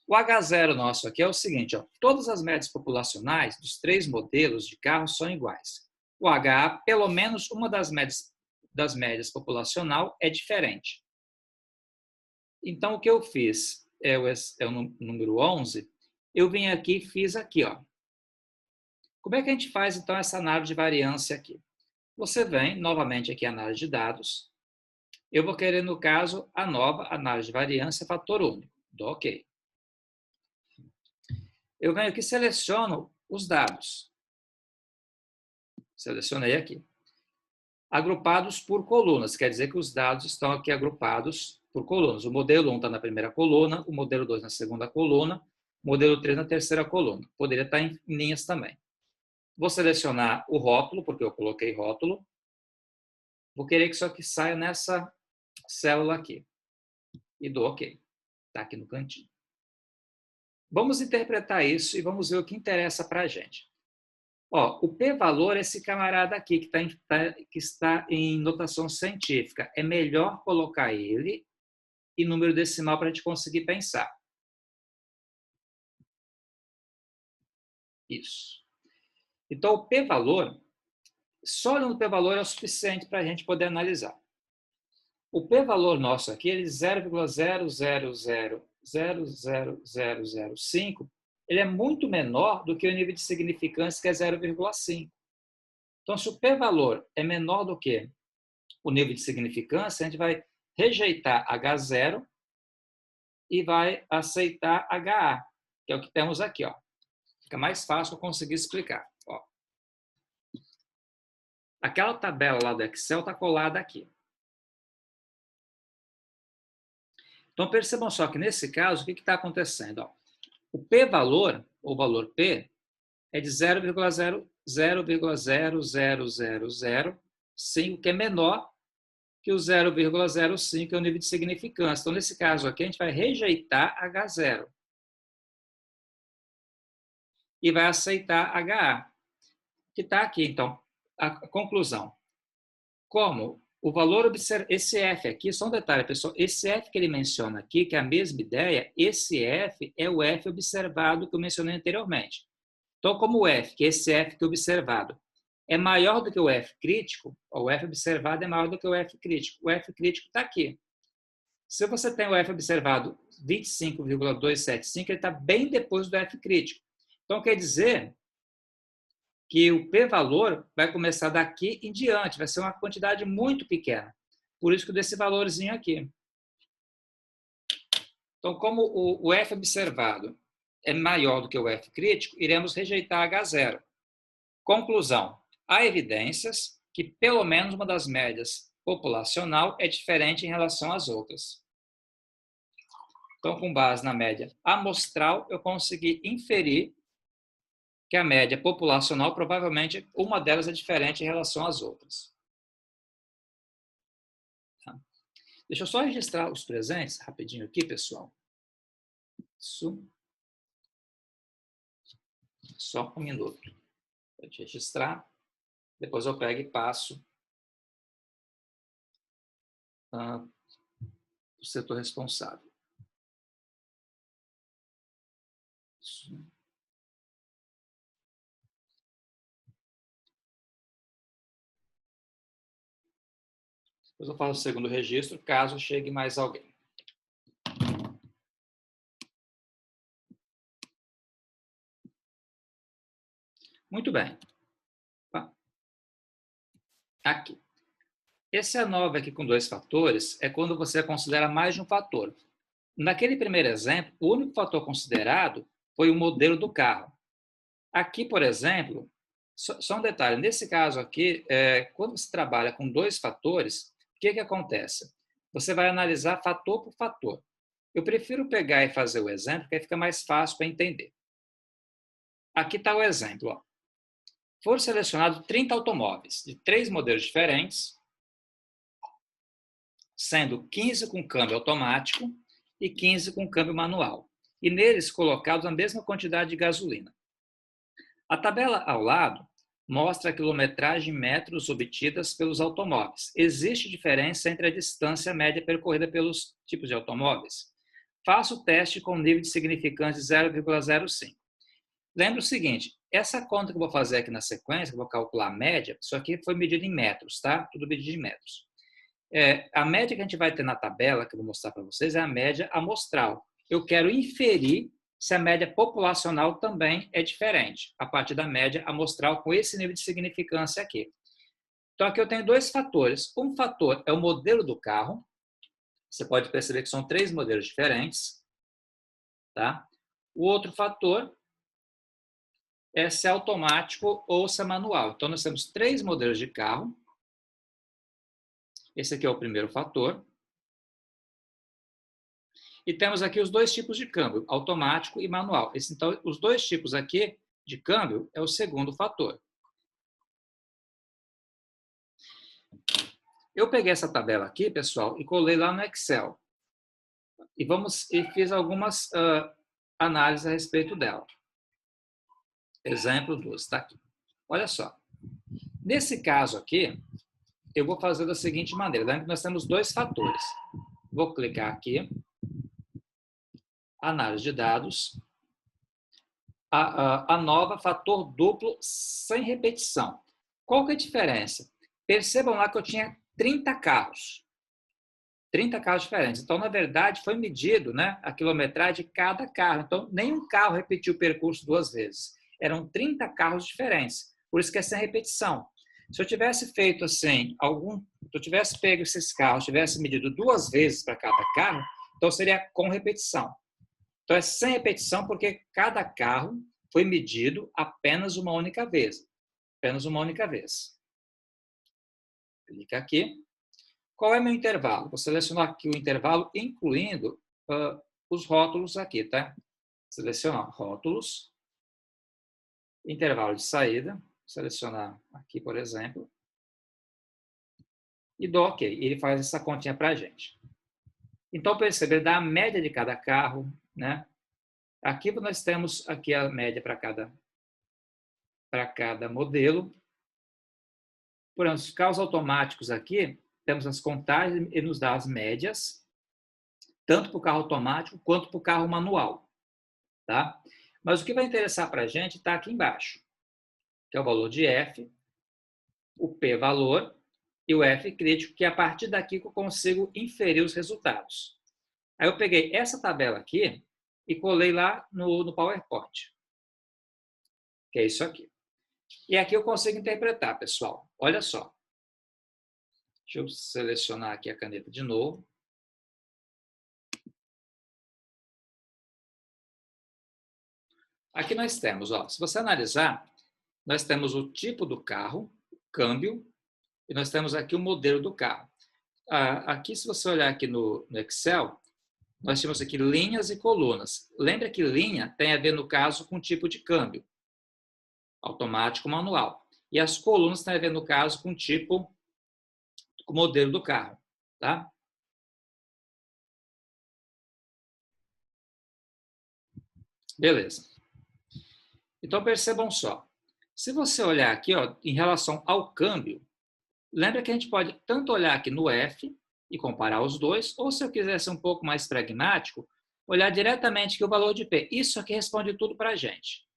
O H0 nosso aqui é o seguinte, ó, todas as médias populacionais dos 3 modelos de carros são iguais. O HA, pelo menos uma das médias populacional é diferente. Então, o que eu fiz é o número 11, eu vim aqui e fiz aqui. Ó. Como é que a gente faz, então, essa análise de variância aqui? Você vem, novamente, aqui, análise de dados. Eu vou querer, no caso, a nova análise de variância fator único. Dou OK. Eu venho aqui e seleciono os dados. Selecionei aqui. Agrupados por colunas, quer dizer que os dados estão aqui agrupados por colunas. O modelo 1 está na primeira coluna, o modelo 2 na segunda coluna, o modelo 3 na terceira coluna. Poderia estar em linhas também. Vou selecionar o rótulo, porque eu coloquei rótulo. Vou querer que isso aqui saia nessa célula aqui. E dou OK. Está aqui no cantinho. Vamos interpretar isso e vamos ver o que interessa para a gente. Ó, o p-valor é esse camarada aqui que está em notação científica. É melhor colocar ele em número decimal para a gente conseguir pensar. Isso. Então, o p-valor, só olhando o p-valor é o suficiente para a gente poder analisar. O p-valor nosso aqui, ele 0,00000005, ele é muito menor do que o nível de significância, que é 0,5. Então, se o p-valor é menor do que o nível de significância, a gente vai rejeitar H0 e vai aceitar HA, que é o que temos aqui. Ó. Fica mais fácil eu conseguir explicar. Ó. Aquela tabela lá do Excel está colada aqui. Então, percebam só que, nesse caso, o que está acontecendo? Ó, o p-valor, ou valor p, é de 0,000005, que é menor que o 0,05, que é o nível de significância. Então, nesse caso aqui, a gente vai rejeitar H0 e vai aceitar HA, que está aqui. Então, a conclusão. Como o valor, esse F aqui, só um detalhe, pessoal, esse F que ele menciona aqui, que é a mesma ideia, esse F é o F observado que eu mencionei anteriormente. Então, como o F, que é esse F que é observado, é maior do que o F crítico, o F observado é maior do que o F crítico. O F crítico está aqui. Se você tem o F observado 25,275, ele está bem depois do F crítico. Então, quer dizer que o p-valor vai começar daqui em diante, vai ser uma quantidade muito pequena. Por isso que desse valorzinho aqui. Então, como o F observado é maior do que o F crítico, iremos rejeitar H0. Conclusão. Há evidências que pelo menos uma das médias populacional é diferente em relação às outras. Então, com base na média amostral, eu consegui inferir que a média populacional, provavelmente, uma delas é diferente em relação às outras. Tá? Deixa eu só registrar os presentes rapidinho aqui, pessoal. Isso. Só um minuto. Vou te registrar. Depois eu pego e passo o setor responsável. Isso. Depois eu faço o segundo registro, caso chegue mais alguém. Muito bem. Aqui. Esse A9 aqui com 2 fatores é quando você considera mais de um fator. Naquele primeiro exemplo, o único fator considerado foi o modelo do carro. Aqui, por exemplo, só um detalhe, nesse caso aqui, quando você trabalha com 2 fatores, o que acontece? Você vai analisar fator por fator. Eu prefiro pegar e fazer o exemplo, porque aí fica mais fácil para entender. Aqui está o exemplo. Ó. Foram selecionados 30 automóveis de 3 modelos diferentes, sendo 15 com câmbio automático e 15 com câmbio manual, e neles colocados a mesma quantidade de gasolina. A tabela ao lado mostra a quilometragem em metros obtidas pelos automóveis. Existe diferença entre a distância média percorrida pelos tipos de automóveis? Faça o teste com nível de significância de 0,05. Lembra o seguinte, essa conta que eu vou fazer aqui na sequência, que eu vou calcular a média, isso aqui foi medido em metros, tá? Tudo medido em metros. A média que a gente vai ter na tabela, que eu vou mostrar para vocês, é a média amostral. Eu quero inferir se a média populacional também é diferente, a partir da média amostral com esse nível de significância aqui. Então, aqui eu tenho 2 fatores. Um fator é o modelo do carro. Você pode perceber que são 3 modelos diferentes. Tá? O outro fator é se é automático ou se é manual. Então, nós temos 3 modelos de carro. Esse aqui é o primeiro fator. E temos aqui os 2 tipos de câmbio, automático e manual. Então, os 2 tipos aqui de câmbio é o segundo fator. Eu peguei essa tabela aqui, pessoal, e colei lá no Excel. E fiz algumas análises a respeito dela. Exemplo 2, está aqui. Olha só. Nesse caso aqui, eu vou fazer da seguinte maneira. Lembra que nós temos 2 fatores. Vou clicar aqui. Análise de dados. A nova fator duplo sem repetição. Qual que é a diferença? Percebam lá que eu tinha 30 carros. 30 carros diferentes. Então, na verdade, foi medido, né, a quilometragem de cada carro. Então, nenhum carro repetiu o percurso 2 vezes. Eram 30 carros diferentes. Por isso que é sem repetição. Se eu tivesse feito assim, se eu tivesse pego esses carros, tivesse medido 2 vezes para cada carro, então seria com repetição. Então, é sem repetição porque cada carro foi medido apenas uma única vez. Apenas uma única vez. Clica aqui. Qual é meu intervalo? Vou selecionar aqui o intervalo, incluindo os rótulos aqui, tá? Selecionar rótulos. Intervalo de saída. Selecionar aqui, por exemplo. E dou OK. Ele faz essa continha para a gente. Então, perceber, dá a média de cada carro, né? Aqui nós temos aqui a média para cada modelo. Por exemplo, os carros automáticos aqui, temos as contagens e nos dá as médias, tanto para o carro automático quanto para o carro manual. Tá? Mas o que vai interessar para a gente está aqui embaixo, que é o valor de F, o P-valor e o F crítico, que é a partir daqui que eu consigo inferir os resultados. Aí eu peguei essa tabela aqui e colei lá no PowerPoint, que é isso aqui. E aqui eu consigo interpretar, pessoal. Olha só. Deixa eu selecionar aqui a caneta de novo. Aqui nós temos, ó, se você analisar, nós temos o tipo do carro, o câmbio, e nós temos aqui o modelo do carro. Aqui, se você olhar aqui no Excel, nós temos aqui linhas e colunas. Lembra que linha tem a ver, no caso, com tipo de câmbio, automático ou manual. E as colunas têm a ver, no caso, com tipo, com o modelo do carro. Tá? Beleza. Então, percebam só. Se você olhar aqui, ó, em relação ao câmbio, lembra que a gente pode tanto olhar aqui no F e comparar os dois, ou se eu quiser ser um pouco mais pragmático, olhar diretamente aqui o valor de P. Isso aqui responde tudo para a gente.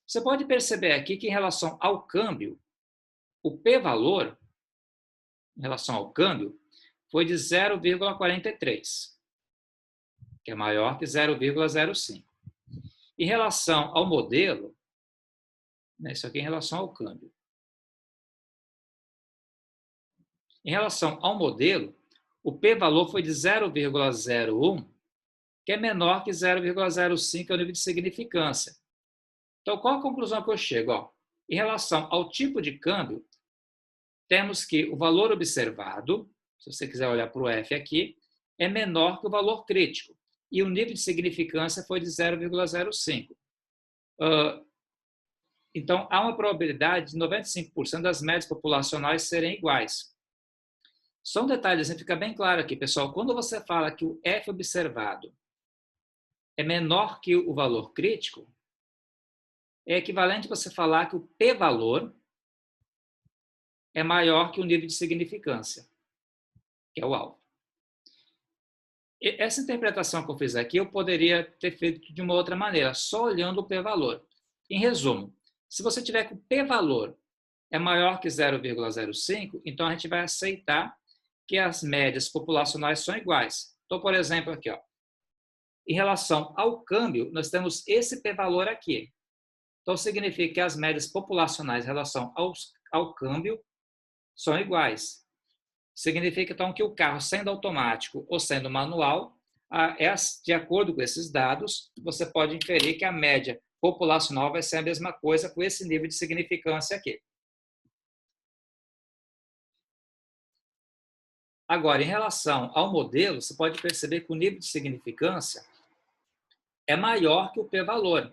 Você pode perceber aqui que em relação ao câmbio, o P-valor, em relação ao câmbio, foi de 0,43, que é maior que 0,05. Em relação ao modelo, né, isso aqui é em relação ao câmbio. Em relação ao modelo, o P-valor foi de 0,01, que é menor que 0,05, que é o nível de significância. Então, qual a conclusão que eu chego? Ó, em relação ao tipo de câmbio, temos que o valor observado, se você quiser olhar para o F aqui, é menor que o valor crítico. E o nível de significância foi de 0,05. Então, há uma probabilidade de 95% das médias populacionais serem iguais. Só um detalhezinho, fica bem claro aqui, pessoal. Quando você fala que o F observado é menor que o valor crítico, é equivalente a você falar que o P-valor é maior que o nível de significância, que é o alfa. Essa interpretação que eu fiz aqui, eu poderia ter feito de uma outra maneira, só olhando o P-valor. Em resumo, se você tiver que o P-valor é maior que 0,05, então a gente vai aceitar que as médias populacionais são iguais. Então, por exemplo, aqui, ó, em relação ao câmbio, nós temos esse P-valor aqui. Então, significa que as médias populacionais em relação ao câmbio são iguais. Significa, então, que o carro, sendo automático ou sendo manual, de acordo com esses dados, você pode inferir que a média populacional vai ser a mesma coisa com esse nível de significância aqui. Agora, em relação ao modelo, você pode perceber que o nível de significância é maior que o p-valor.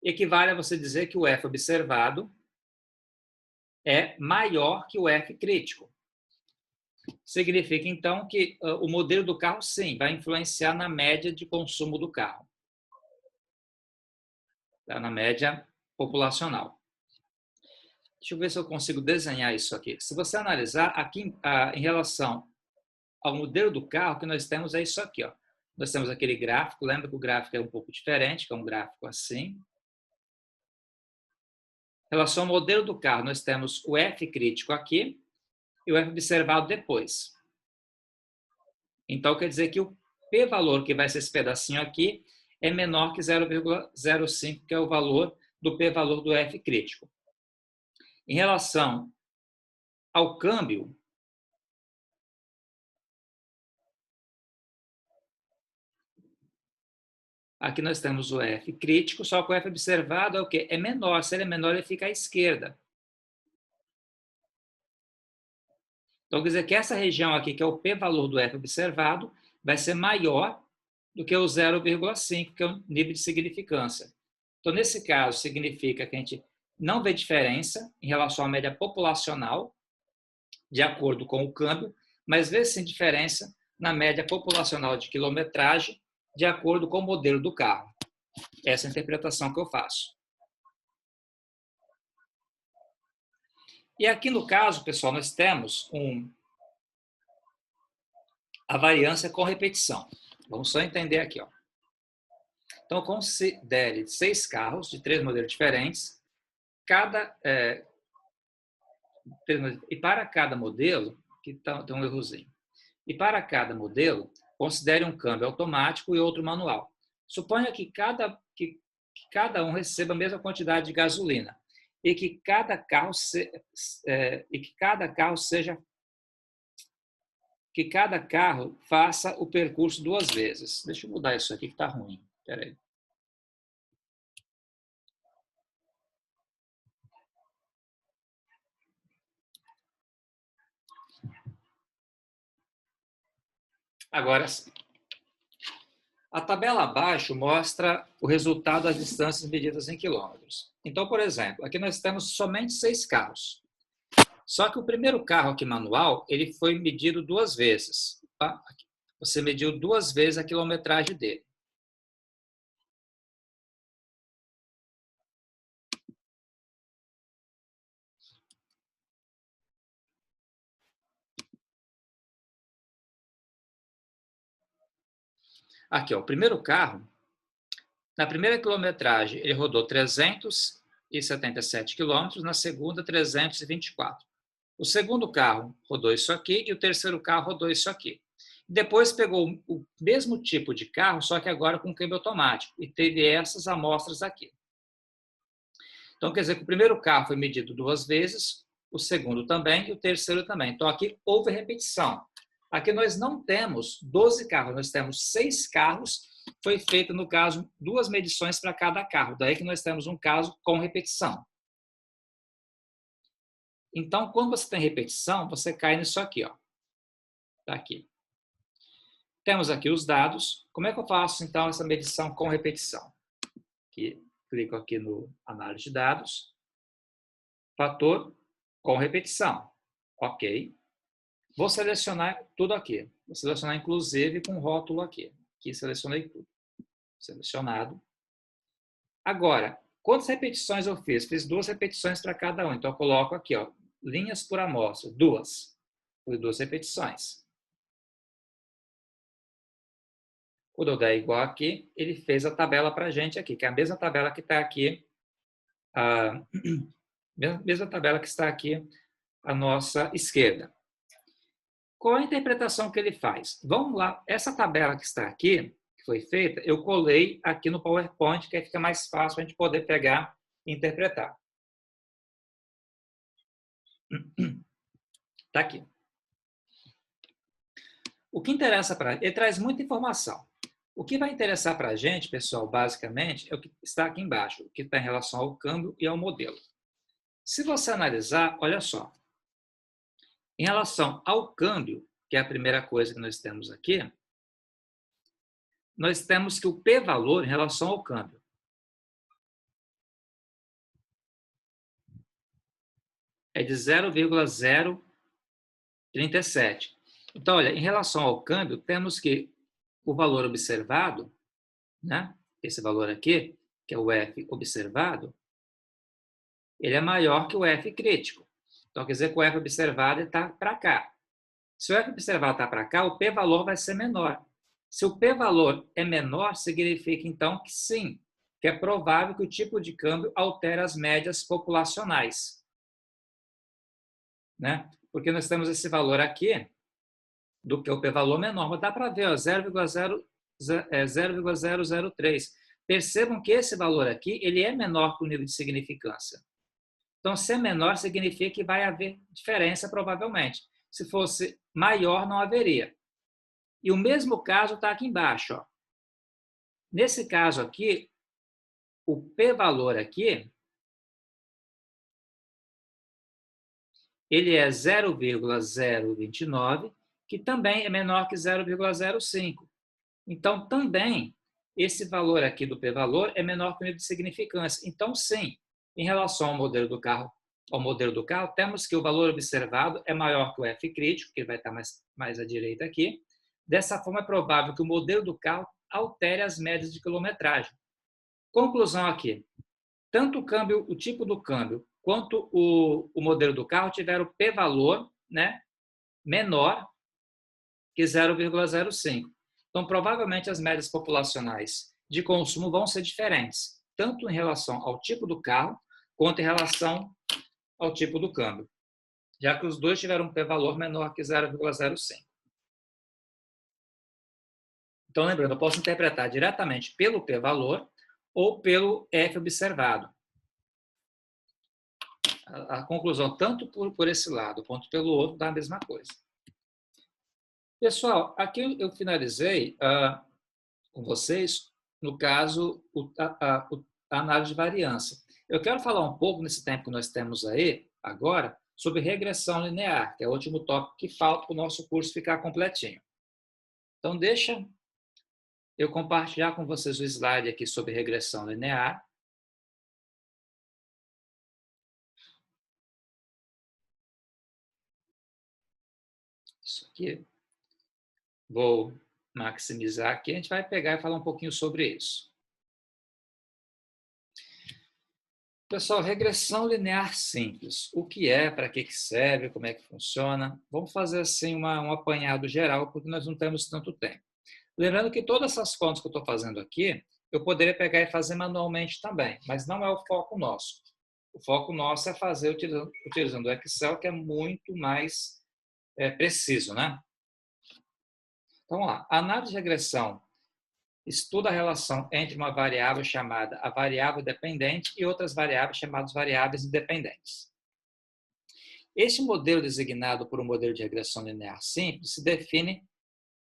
Equivale a você dizer que o F observado é maior que o F crítico. Significa, então, que o modelo do carro, sim, vai influenciar na média de consumo do carro. Tá? Na média populacional. Deixa eu ver se eu consigo desenhar isso aqui. Se você analisar aqui em relação ao modelo do carro, o que nós temos é isso aqui. Ó. Nós temos aquele gráfico, lembra que o gráfico é um pouco diferente, que é um gráfico assim. Em relação ao modelo do carro, nós temos o F crítico aqui e o F observado depois. Então, quer dizer que o p-valor, que vai ser esse pedacinho aqui, é menor que 0,05, que é o valor do p-valor do F crítico. Em relação ao câmbio, aqui nós temos o F crítico, só que o F observado é o quê? É menor. Se ele é menor, ele fica à esquerda. Então, quer dizer que essa região aqui, que é o p-valor do F observado, vai ser maior do que o 0,5, que é o nível de significância. Então, nesse caso, significa que a gente não vê diferença em relação à média populacional, de acordo com o câmbio, mas vê sim diferença na média populacional de quilometragem, de acordo com o modelo do carro. Essa é a interpretação que eu faço. E aqui no caso, pessoal, nós temos a variância com repetição. Vamos só entender aqui. Ó. Então, considere 6 carros de 3 modelos diferentes. E para cada modelo, que tem um errozinho. E para cada modelo, considere um câmbio automático e outro manual. Suponha que cada um receba a mesma quantidade de gasolina e que cada carro faça o percurso 2 vezes. Deixa eu mudar isso aqui que está ruim. Espera aí. Agora sim. A tabela abaixo mostra o resultado das distâncias medidas em quilômetros. Então, por exemplo, aqui nós temos somente 6 carros. Só que o primeiro carro aqui manual, ele foi medido 2 vezes. Tá? Você mediu 2 vezes a quilometragem dele. Aqui, ó, o primeiro carro, na primeira quilometragem, ele rodou 377 quilômetros, na segunda, 324. O segundo carro rodou isso aqui e o terceiro carro rodou isso aqui. Depois pegou o mesmo tipo de carro, só que agora com câmbio automático, e teve essas amostras aqui. Então, quer dizer que o primeiro carro foi medido 2 vezes, o segundo também e o terceiro também. Então, aqui houve repetição. Aqui nós não temos 12 carros, nós temos 6 carros. Foi feito, no caso, 2 medições para cada carro. Daí que nós temos um caso com repetição. Então, quando você tem repetição, você cai nisso aqui. Ó. Tá aqui. Temos aqui os dados. Como é que eu faço, então, essa medição com repetição? Aqui, clico aqui no análise de dados. Fator com repetição. Ok. Vou selecionar tudo aqui. Vou selecionar, inclusive, com rótulo aqui. Aqui selecionei tudo. Selecionado. Agora, quantas repetições eu fiz? Fiz 2 repetições para cada um. Então, eu coloco aqui, ó, linhas por amostra. 2. Foi 2 repetições. Quando eu der igual aqui, ele fez a tabela para a gente aqui, que é a mesma tabela que está aqui, a mesma tabela que está aqui à nossa esquerda. Qual a interpretação que ele faz? Vamos lá, essa tabela que está aqui, que foi feita, eu colei aqui no PowerPoint, que aí fica mais fácil a gente poder pegar e interpretar. Está aqui. O que interessa para ele traz muita informação. O que vai interessar para a gente, pessoal, basicamente, é o que está aqui embaixo, o que está em relação ao câmbio e ao modelo. Se você analisar, olha só, em relação ao câmbio, que é a primeira coisa que nós temos aqui, nós temos que o p-valor em relação ao câmbio é de 0,037. Então, olha, em relação ao câmbio, temos que o valor observado, né, esse valor aqui, que é o F observado, ele é maior que o F crítico. Então, quer dizer que o F observado está para cá. Se o F observado está para cá, o p-valor vai ser menor. Se o p-valor é menor, significa, então, que sim, que é provável que o tipo de câmbio altere as médias populacionais. Né? Porque nós temos esse valor aqui, do que o p-valor menor, mas dá para ver, 0,003. Percebam que esse valor aqui ele é menor que o nível de significância. Então, se é menor, significa que vai haver diferença, provavelmente. Se fosse maior, não haveria. E o mesmo caso está aqui embaixo. Ó. Nesse caso aqui, o p-valor aqui, ele é 0,029, que também é menor que 0,05. Então, também, esse valor aqui do p-valor é menor que o nível de significância. Então, sim, em relação ao modelo do carro, temos que o valor observado é maior que o F crítico, que vai estar mais à direita aqui. Dessa forma, é provável que o modelo do carro altere as médias de quilometragem. Conclusão aqui. Tanto o câmbio, o tipo do câmbio, quanto o modelo do carro tiveram o p-valor, né, menor que 0,05. Então, provavelmente, as médias populacionais de consumo vão ser diferentes, tanto em relação ao tipo do carro, quanto em relação ao tipo do câmbio, já que os dois tiveram um p-valor menor que 0,05. Então, lembrando, eu posso interpretar diretamente pelo p-valor ou pelo F observado. A conclusão, tanto por esse lado quanto pelo outro, dá a mesma coisa. Pessoal, aqui eu finalizei com vocês, no caso, a análise de variância. Eu quero falar um pouco, nesse tempo que nós temos aí, agora, sobre regressão linear, que é o último tópico que falta para o nosso curso ficar completinho. Então, deixa eu compartilhar com vocês o slide aqui sobre regressão linear. Isso aqui. Vou maximizar aqui. A gente vai pegar e falar um pouquinho sobre isso. Pessoal, regressão linear simples. O que é, para que serve, como é que funciona? Vamos fazer assim um apanhado geral, porque nós não temos tanto tempo. Lembrando que todas essas contas que eu estou fazendo aqui, eu poderia pegar e fazer manualmente também, mas não é o foco nosso. O foco nosso é fazer utilizando o Excel, que é muito mais preciso, né? Então, vamos lá. A análise de regressão estuda a relação entre uma variável chamada a variável dependente e outras variáveis chamadas variáveis independentes. Este modelo, designado por um modelo de regressão linear simples, se define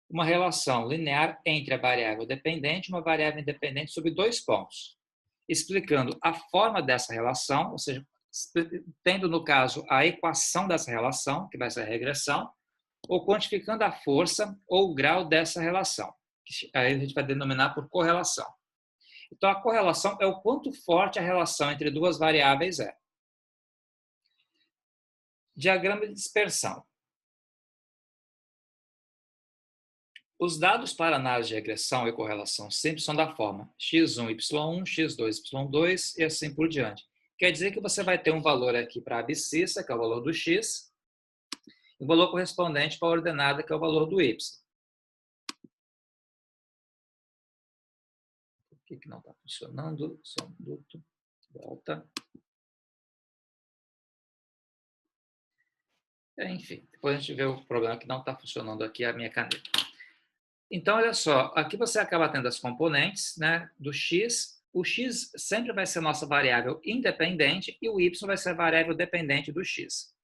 uma relação linear entre a variável dependente e uma variável independente sobre dois pontos, explicando a forma dessa relação, ou seja, tendo, no caso, a equação dessa relação, que vai ser a regressão, ou quantificando a força ou o grau dessa relação, que aí a gente vai denominar por correlação. Então, a correlação é o quanto forte a relação entre duas variáveis é. Diagrama de dispersão. Os dados para análise de regressão e correlação simples são da forma x1, y1, x2, y2 e assim por diante. Quer dizer que você vai ter um valor aqui para a abscissa, que é o valor do x, e o valor correspondente para a ordenada, que é o valor do y. Por que não está funcionando? Só um minuto. Volta. Enfim, depois a gente vê o problema que não está funcionando aqui a minha caneta. Então, olha só, aqui você acaba tendo as componentes, né, do x. O x sempre vai ser nossa variável independente e o y vai ser a variável dependente do x.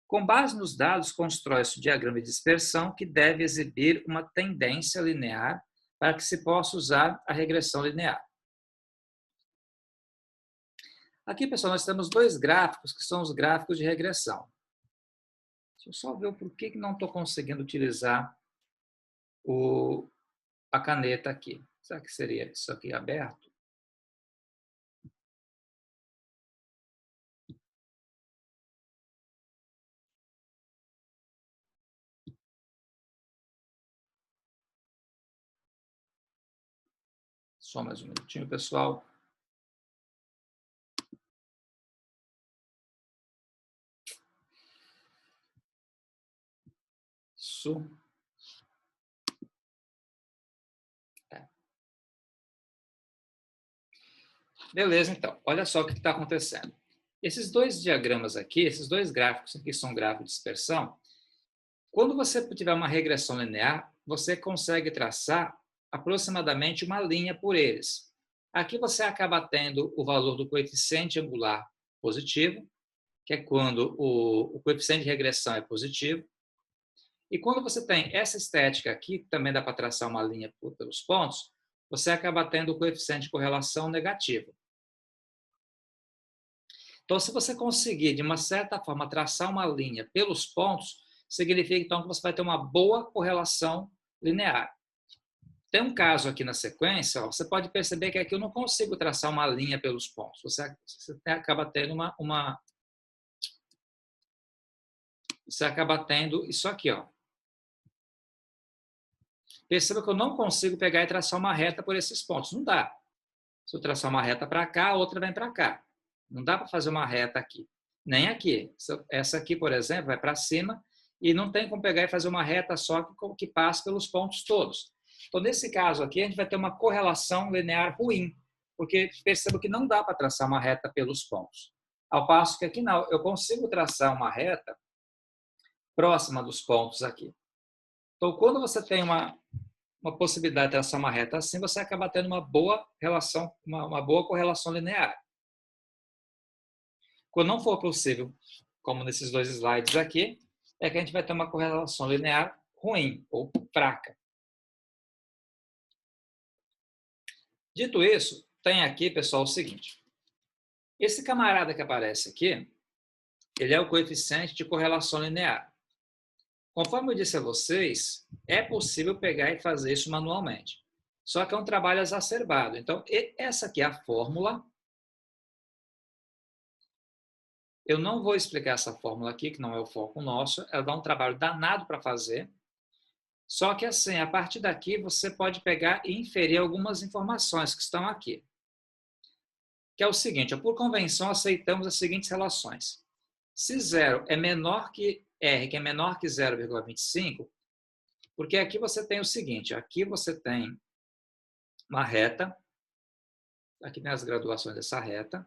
Com base nos dados, constrói-se o diagrama de dispersão que deve exibir uma tendência linear para que se possa usar a regressão linear. Aqui, pessoal, nós temos dois gráficos que são os gráficos de regressão. Deixa eu só ver o porquê que não estou conseguindo utilizar a caneta aqui. Será que seria isso aqui aberto? Só mais um minutinho, pessoal. Isso. Beleza, então. Olha só o que está acontecendo. Esses dois diagramas aqui, esses dois gráficos aqui são gráficos de dispersão. Quando você tiver uma regressão linear, você consegue traçar aproximadamente uma linha por eles. Aqui você acaba tendo o valor do coeficiente angular positivo, que é quando o coeficiente de regressão é positivo. E quando você tem essa estética aqui, também dá para traçar uma linha pelos pontos, você acaba tendo o coeficiente de correlação negativo. Então, se você conseguir, de uma certa forma, traçar uma linha pelos pontos, significa, então, que você vai ter uma boa correlação linear. Tem um caso aqui na sequência, ó, você pode perceber que aqui eu não consigo traçar uma linha pelos pontos. Você acaba tendo Você acaba tendo isso aqui, ó. Perceba que eu não consigo pegar e traçar uma reta por esses pontos. Não dá. Se eu traçar uma reta para cá, a outra vem para cá. Não dá para fazer uma reta aqui. Nem aqui. Essa aqui, por exemplo, vai para cima e não tem como pegar e fazer uma reta só que passa pelos pontos todos. Então, nesse caso aqui, a gente vai ter uma correlação linear ruim, porque percebo que não dá para traçar uma reta pelos pontos. Ao passo que aqui não, eu consigo traçar uma reta próxima dos pontos aqui. Então, quando você tem uma possibilidade de traçar uma reta assim, você acaba tendo uma boa relação, uma boa correlação linear. Quando não for possível, como nesses dois slides aqui, é que a gente vai ter uma correlação linear ruim ou fraca. Dito isso, tem aqui, pessoal, o seguinte. Esse camarada que aparece aqui, ele é o coeficiente de correlação linear. Conforme eu disse a vocês, é possível pegar e fazer isso manualmente. Só que é um trabalho exacerbado. Então, essa aqui é a fórmula. Eu não vou explicar essa fórmula aqui, que não é o foco nosso. Ela dá um trabalho danado para fazer. Só que assim, a partir daqui, você pode pegar e inferir algumas informações que estão aqui. Que é o seguinte, por convenção, aceitamos as seguintes relações. Se 0 é menor que R, que é menor que 0,25, porque aqui você tem o seguinte, aqui você tem uma reta, aqui tem as graduações dessa reta.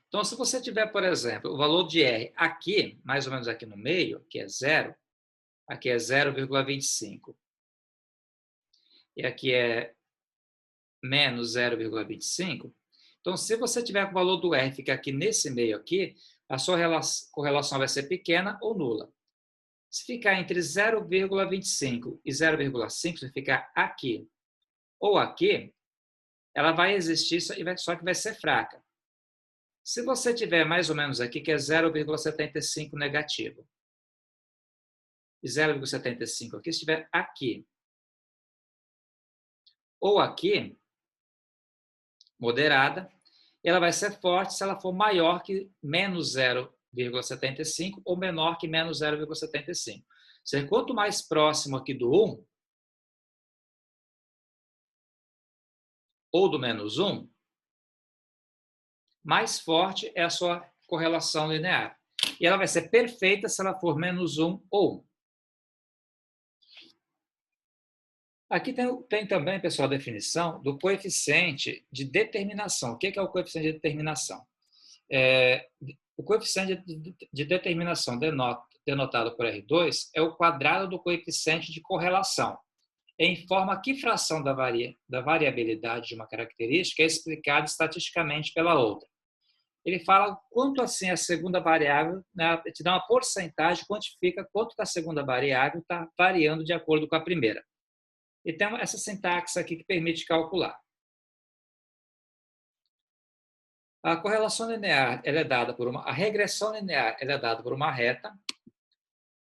Então, se você tiver, por exemplo, o valor de R aqui, mais ou menos aqui no meio, que é 0, aqui é 0,25, e aqui é menos 0,25, então, se você tiver com o valor do R ficar aqui nesse meio aqui, a sua correlação vai ser pequena ou nula. Se ficar entre 0,25 e 0,5, se ficar aqui ou aqui, ela vai existir, só que vai ser fraca. Se você tiver mais ou menos aqui, que é 0,75 negativo, e 0,75 aqui, se estiver aqui ou aqui, moderada, ela vai ser forte se ela for maior que menos 0,75 ou menor que menos 0,75. Ou seja, quanto mais próximo aqui do 1 ou do menos 1, mais forte é a sua correlação linear. E ela vai ser perfeita se ela for menos 1 ou 1. Aqui tem também, pessoal, a definição do coeficiente de determinação. O que é o coeficiente de determinação? O coeficiente de determinação denotado por R2 é o quadrado do coeficiente de correlação. Informa que fração da variabilidade de uma característica é explicada estatisticamente pela outra. ele fala quanto assim a segunda variável, né, te dá uma porcentagem, quantifica quanto da segunda variável está variando de acordo com a primeira. E tem essa sintaxe aqui que permite calcular. A correlação linear ela é dada por a regressão linear ela é dada por uma reta.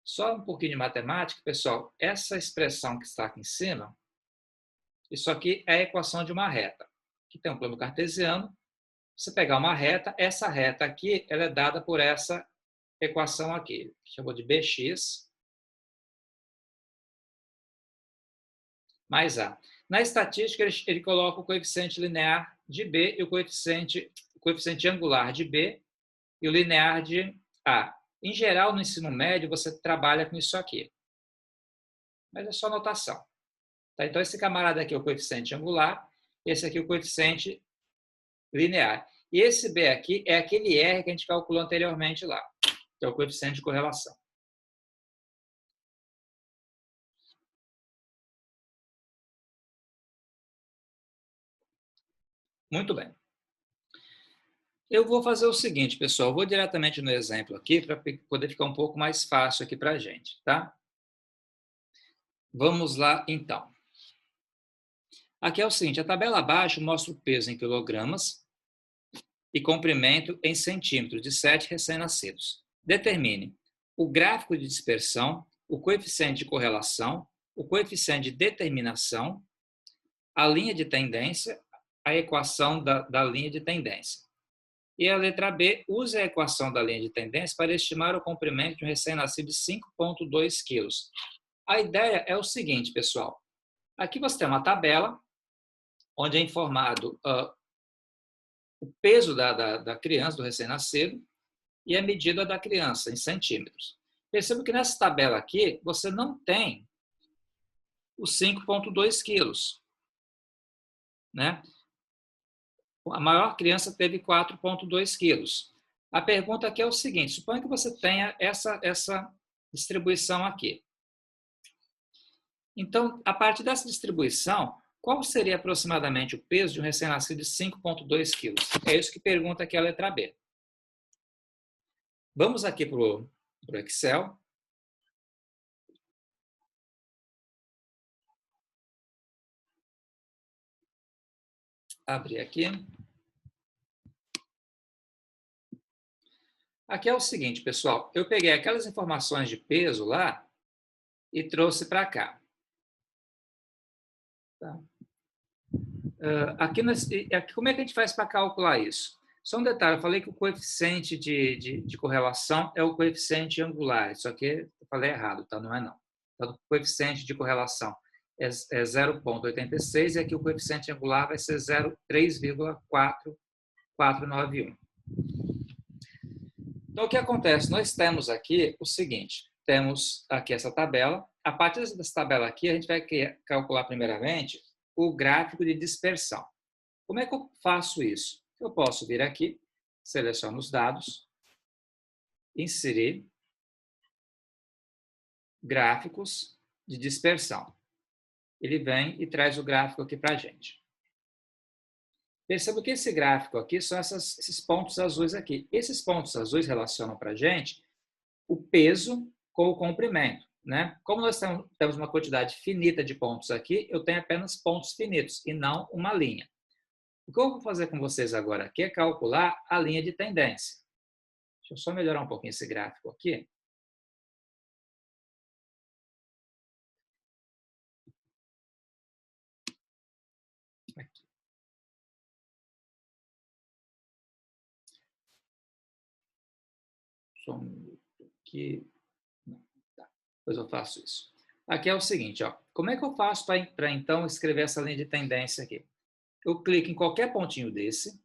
Só um pouquinho de matemática, pessoal. Essa expressão que está aqui em cima, isso aqui é a equação de uma reta. Aqui tem um plano cartesiano. Se pegar uma reta, essa reta aqui ela é dada por essa equação aqui, que chamou de bx mais a. Na estatística, ele coloca o coeficiente linear de b e o coeficiente angular de b e o linear de a. Em geral, no ensino médio, você trabalha com isso aqui. Mas é só notação. Tá? Então, esse camarada aqui é o coeficiente angular, esse aqui é o coeficiente linear. E esse B aqui é aquele R que a gente calculou anteriormente lá, que é o coeficiente de correlação. Muito bem. Eu vou fazer o seguinte, pessoal, eu vou diretamente no exemplo aqui para poder ficar um pouco mais fácil aqui para a gente, tá? Vamos lá, então. Aqui é o seguinte, a tabela abaixo mostra o peso em quilogramas e comprimento em centímetros de 7 recém-nascidos. Determine o gráfico de dispersão, o coeficiente de correlação, o coeficiente de determinação, a linha de tendência, a equação da linha de tendência. E a letra B, use a equação da linha de tendência para estimar o comprimento de um recém-nascido de 5,2 kg. A ideia é o seguinte, pessoal. Aqui você tem uma tabela onde é informado o peso da criança, do recém-nascido, e a medida da criança em centímetros. Perceba que nessa tabela aqui, você não tem os 5,2 quilos. Né? A maior criança teve 4,2 quilos. A pergunta aqui é o seguinte, suponha que você tenha essa distribuição aqui. Então, a partir dessa distribuição, qual seria aproximadamente o peso de um recém-nascido de 5,2 quilos? É isso que pergunta aqui a letra B. Vamos aqui para o Excel. Abrir aqui. Aqui é o seguinte, pessoal. Eu peguei aquelas informações de peso lá e trouxe para cá. Tá? Aqui, como é que a gente faz para calcular isso? Só um detalhe, eu falei que o coeficiente de correlação é o coeficiente angular. Isso aqui eu falei errado, tá? Não é não. Então, o coeficiente de correlação é 0,86 e aqui o coeficiente angular vai ser 3,4491. Então, o que acontece? Nós temos aqui o seguinte, temos aqui essa tabela. A partir dessa tabela aqui, a gente vai calcular primeiramente o gráfico de dispersão. Como é que eu faço isso? Eu posso vir aqui, seleciono os dados, inserir gráficos de dispersão. Ele vem e traz o gráfico aqui para a gente. Perceba que esse gráfico aqui são esses pontos azuis aqui. Esses pontos azuis relacionam para a gente o peso com o comprimento. Né? Como nós temos uma quantidade finita de pontos aqui, eu tenho apenas pontos finitos e não uma linha. O que eu vou fazer com vocês agora aqui é calcular a linha de tendência. Deixa eu só melhorar um pouquinho esse gráfico aqui. Aqui. Só um minuto aqui. Não, tá. Depois eu faço isso. Aqui é o seguinte, ó. Como é que eu faço para então escrever essa linha de tendência aqui? Eu clico em qualquer pontinho desse,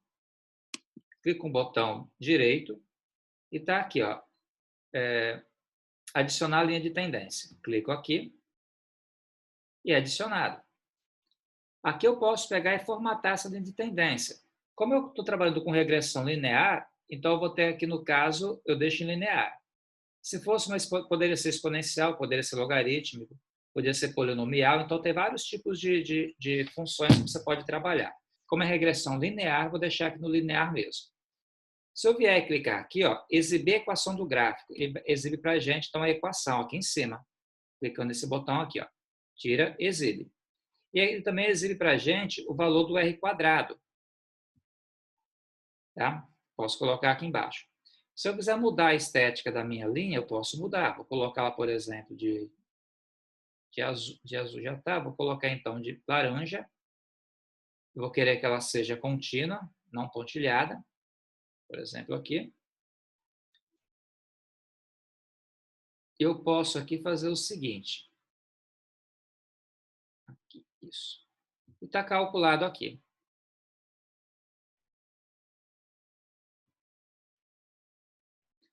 clico com o botão direito e está aqui, ó, adicionar a linha de tendência. Clico aqui e é adicionado. Aqui eu posso pegar e formatar essa linha de tendência. Como eu estou trabalhando com regressão linear, então eu vou ter aqui, no caso, eu deixo em linear. Se fosse, poderia ser exponencial, poderia ser logarítmico, poderia ser polinomial, então tem vários tipos de funções que você pode trabalhar. Como é regressão linear, vou deixar aqui no linear mesmo. Se eu vier e clicar aqui, ó, exibir a equação do gráfico, ele exibe para a gente então a equação aqui em cima. Clicando nesse botão aqui, ó, tira, exibe. E aí ele também exibe para a gente o valor do R quadrado. Tá? Posso colocar aqui embaixo. Se eu quiser mudar a estética da minha linha, eu posso mudar. Vou colocar ela, por exemplo, de azul já está. Vou colocar então de laranja. Eu vou querer que ela seja contínua, não pontilhada. Por exemplo, aqui. Eu posso aqui fazer o seguinte. Aqui, isso. E está calculado aqui.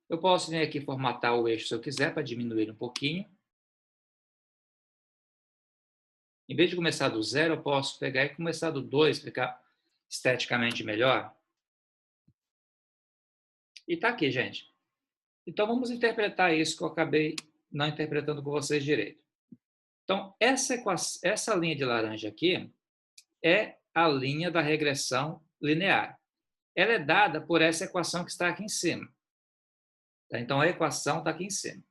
Eu posso vir aqui formatar o eixo se eu quiser, para diminuir um pouquinho. Em vez de começar do 0, eu posso pegar e começar do 2, ficar esteticamente melhor. E está aqui, gente. Então, vamos interpretar isso que eu acabei não interpretando com vocês direito. Então, essa linha de laranja aqui é a linha da regressão linear. Ela é dada por essa equação que está aqui em cima. Tá? Então, a equação está aqui em cima.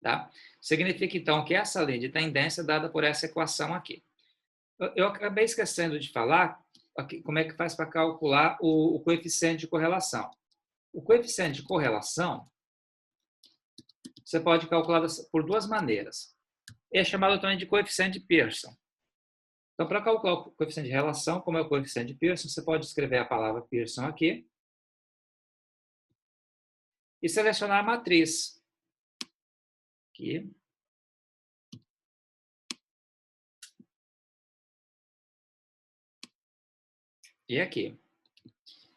Tá? Significa, então, que essa linha de tendência é dada por essa equação aqui. Eu acabei esquecendo de falar aqui, como é que faz para calcular o coeficiente de correlação. O coeficiente de correlação, você pode calcular por duas maneiras. É chamado também de coeficiente de Pearson. Então, para calcular o coeficiente de relação, como é o coeficiente de Pearson, você pode escrever a palavra Pearson aqui e selecionar a matriz. Aqui. E aqui.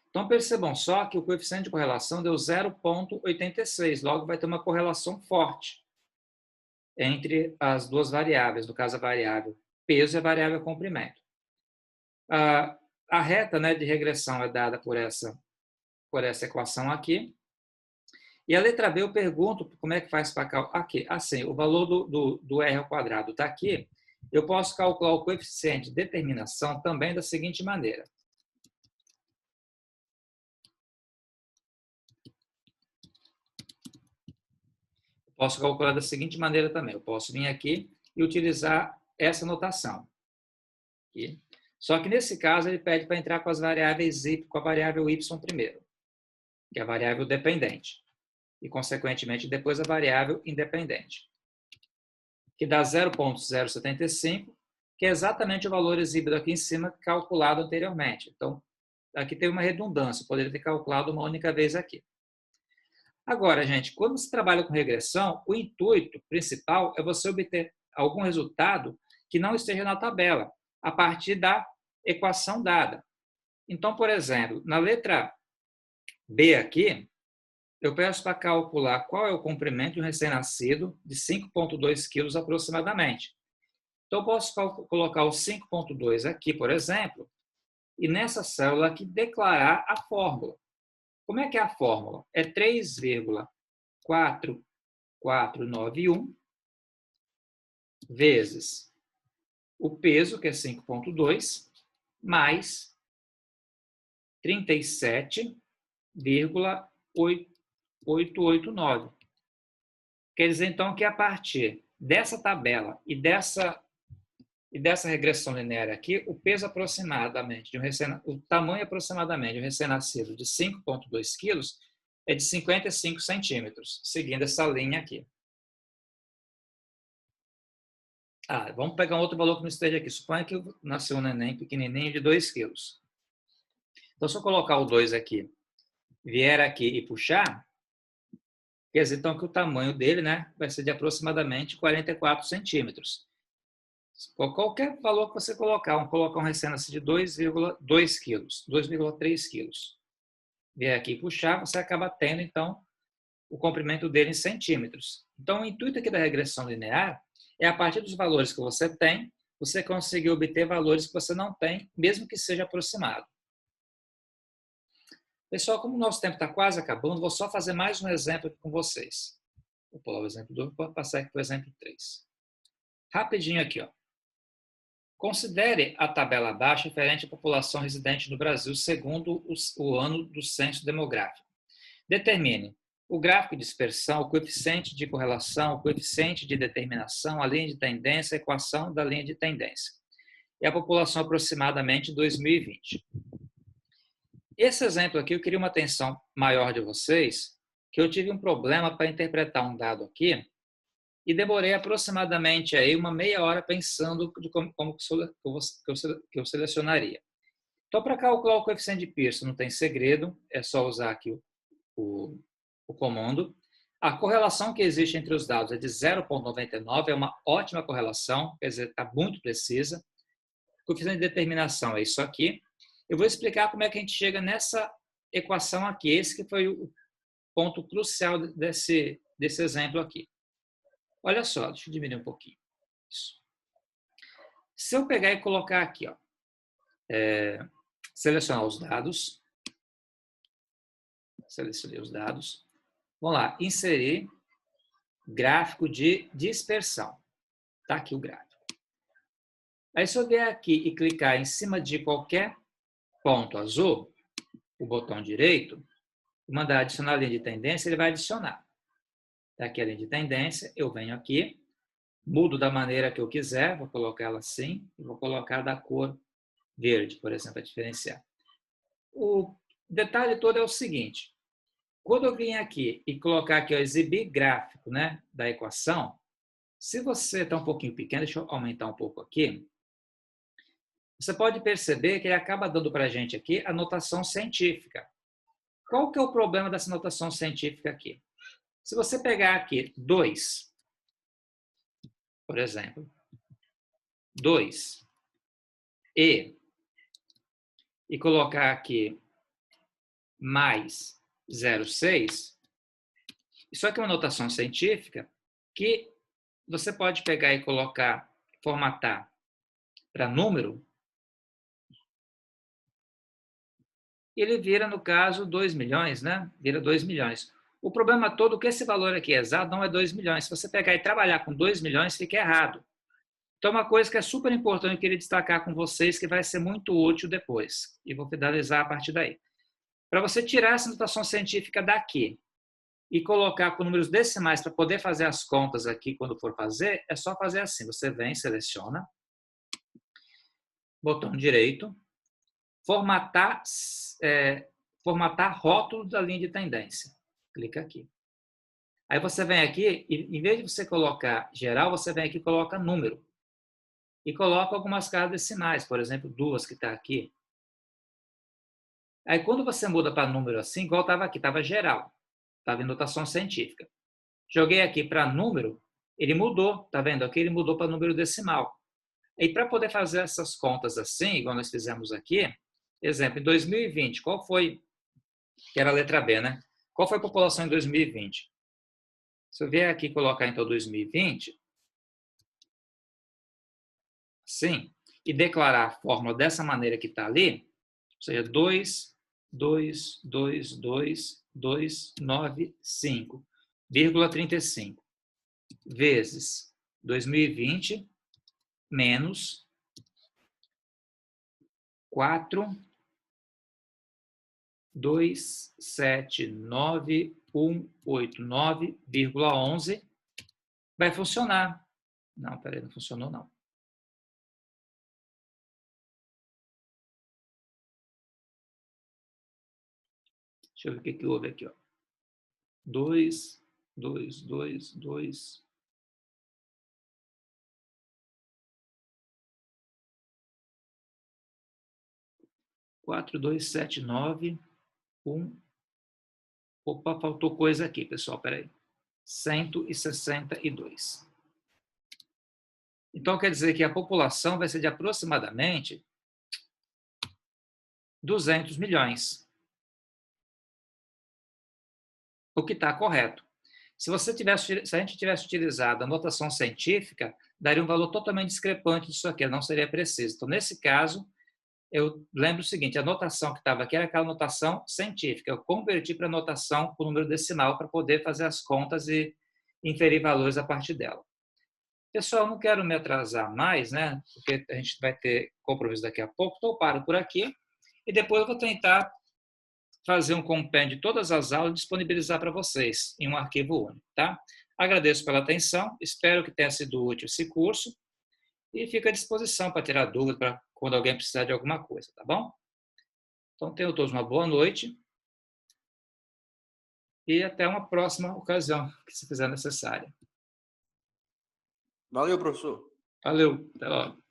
Então, percebam só que o coeficiente de correlação deu 0,86. Logo, vai ter uma correlação forte entre as duas variáveis, no caso, a variável peso e a variável comprimento. A reta, né, de regressão é dada por essa equação aqui. E a letra B eu pergunto como é que faz para calcular. Aqui, assim, o valor do R ao quadrado está aqui. Eu posso calcular o coeficiente de determinação também da seguinte maneira. Posso calcular da seguinte maneira também. Eu posso vir aqui e utilizar essa notação. Aqui. Só que nesse caso ele pede para entrar com as variáveis y, com a variável y primeiro, que é a variável dependente. E, consequentemente, depois a variável independente, que dá 0,075, que é exatamente o valor exibido aqui em cima, calculado anteriormente. Então, aqui tem uma redundância, eu poderia ter calculado uma única vez aqui. Agora, gente, quando se trabalha com regressão, o intuito principal é você obter algum resultado que não esteja na tabela, a partir da equação dada. Então, por exemplo, na letra B aqui, eu peço para calcular qual é o comprimento de um recém-nascido de 5,2 quilos aproximadamente. Então, eu posso colocar o 5,2 aqui, por exemplo, e nessa célula aqui declarar a fórmula. Como é que é a fórmula? É 3,4491 vezes o peso, que é 5,2, mais 37,889. Quer dizer, então, que a partir dessa tabela e dessa regressão linear aqui, o peso aproximadamente, o tamanho aproximadamente de um recém-nascido de 5,2 quilos é de 55 centímetros, seguindo essa linha aqui. Vamos pegar um outro valor que não esteja aqui. Suponha que nasceu um neném pequenininho de 2 quilos. Então, se eu colocar o 2 aqui, vier aqui e puxar, quer dizer, então, que o tamanho dele, né, vai ser de aproximadamente 44 centímetros. Qualquer valor que você colocar, vamos colocar um recém-nascido de 2,2 quilos, 2,3 quilos. Vier aqui e puxar, você acaba tendo, então, o comprimento dele em centímetros. Então, o intuito aqui da regressão linear é, a partir dos valores que você tem, você conseguir obter valores que você não tem, mesmo que seja aproximado. Pessoal, como o nosso tempo está quase acabando, vou só fazer mais um exemplo aqui com vocês. Vou pular o exemplo 2, vou passar aqui para o exemplo 3. Rapidinho aqui, ó. Considere a tabela abaixo referente à população residente no Brasil segundo o ano do censo demográfico. Determine o gráfico de dispersão, o coeficiente de correlação, o coeficiente de determinação, a linha de tendência, a equação da linha de tendência. E a população aproximadamente em 2020. Esse exemplo aqui, eu queria uma atenção maior de vocês, que eu tive um problema para interpretar um dado aqui e demorei aproximadamente aí uma meia hora pensando de como que eu selecionaria. Então, para calcular o coeficiente de Pearson não tem segredo, é só usar aqui o comando. A correlação que existe entre os dados é de 0,99, é uma ótima correlação, quer dizer, está muito precisa. O coeficiente de determinação é isso aqui. Eu vou explicar como é que a gente chega nessa equação aqui, esse que foi o ponto crucial desse exemplo aqui. Olha só, deixa eu diminuir um pouquinho. Isso. Se eu pegar e colocar aqui, ó, selecionar os dados, selecionei os dados, vamos lá, inserir gráfico de dispersão. Está aqui o gráfico. Aí se eu vier aqui e clicar em cima de qualquer ponto azul, o botão direito, e mandar adicionar a linha de tendência, ele vai adicionar. Está aqui a linha de tendência, eu venho aqui, mudo da maneira que eu quiser, vou colocar ela assim, e vou colocar da cor verde, por exemplo, para diferenciar. O detalhe todo é o seguinte, quando eu vim aqui e colocar aqui, ó, exibir gráfico, né, da equação, se você está um pouquinho pequeno, deixa eu aumentar um pouco aqui, você pode perceber que ele acaba dando para a gente aqui a notação científica. Qual que é o problema dessa notação científica aqui? Se você pegar aqui 2, por exemplo, 2, e colocar aqui mais 0,6, isso aqui é uma notação científica que você pode pegar e colocar, formatar para número, ele vira, no caso, 2 milhões, né? Vira 2 milhões. O problema todo é que esse valor aqui exato não é 2 milhões. Se você pegar e trabalhar com 2 milhões, fica errado. Então, uma coisa que é super importante, eu queria destacar com vocês, que vai ser muito útil depois. E vou finalizar a partir daí. Para você tirar essa notação científica daqui e colocar com números decimais para poder fazer as contas aqui quando for fazer, é só fazer assim. Você vem, seleciona, botão direito, formatar rótulo da linha de tendência. Clica aqui. Aí você vem aqui e, em vez de você colocar geral, você vem aqui e coloca número. E coloca algumas casas decimais, por exemplo, 2 que está aqui. Aí quando você muda para número assim, igual estava aqui, estava geral. Estava em notação científica. Joguei aqui para número, ele mudou, tá vendo? Aqui ele mudou para número decimal. E para poder fazer essas contas assim, igual nós fizemos aqui, exemplo, em 2020, qual foi, que era a letra B, né? Qual foi a população em 2020? Se eu vier aqui e colocar então 2020, sim, e declarar a fórmula dessa maneira que está ali, ou seja, 2,222,295 vezes 2020 menos 4,279,189,11 vai funcionar. Não, peraí, não funcionou não. Deixa eu ver o que houve aqui, ó. 2, 2, 2, 2. Quatro, 2, 7, 9, 1. Opa, faltou coisa aqui, pessoal, peraí. 162. Então, quer dizer que a população vai ser de aproximadamente 200 milhões. O que está correto. Se a gente tivesse utilizado a notação científica, daria um valor totalmente discrepante disso aqui, não seria preciso. Então, nesse caso, eu lembro o seguinte, a notação que estava aqui era aquela notação científica. Eu converti para a notação com número decimal para poder fazer as contas e inferir valores a partir dela. Pessoal, não quero me atrasar mais, né? Porque a gente vai ter compromisso daqui a pouco, então eu paro por aqui e depois eu vou tentar fazer um compêndio de todas as aulas e disponibilizar para vocês em um arquivo único, tá? Agradeço pela atenção, espero que tenha sido útil esse curso e fico à disposição para tirar dúvida, para quando alguém precisar de alguma coisa, tá bom? Então, tenham todos uma boa noite e até uma próxima ocasião, que se fizer necessária. Valeu, professor. Valeu, até logo.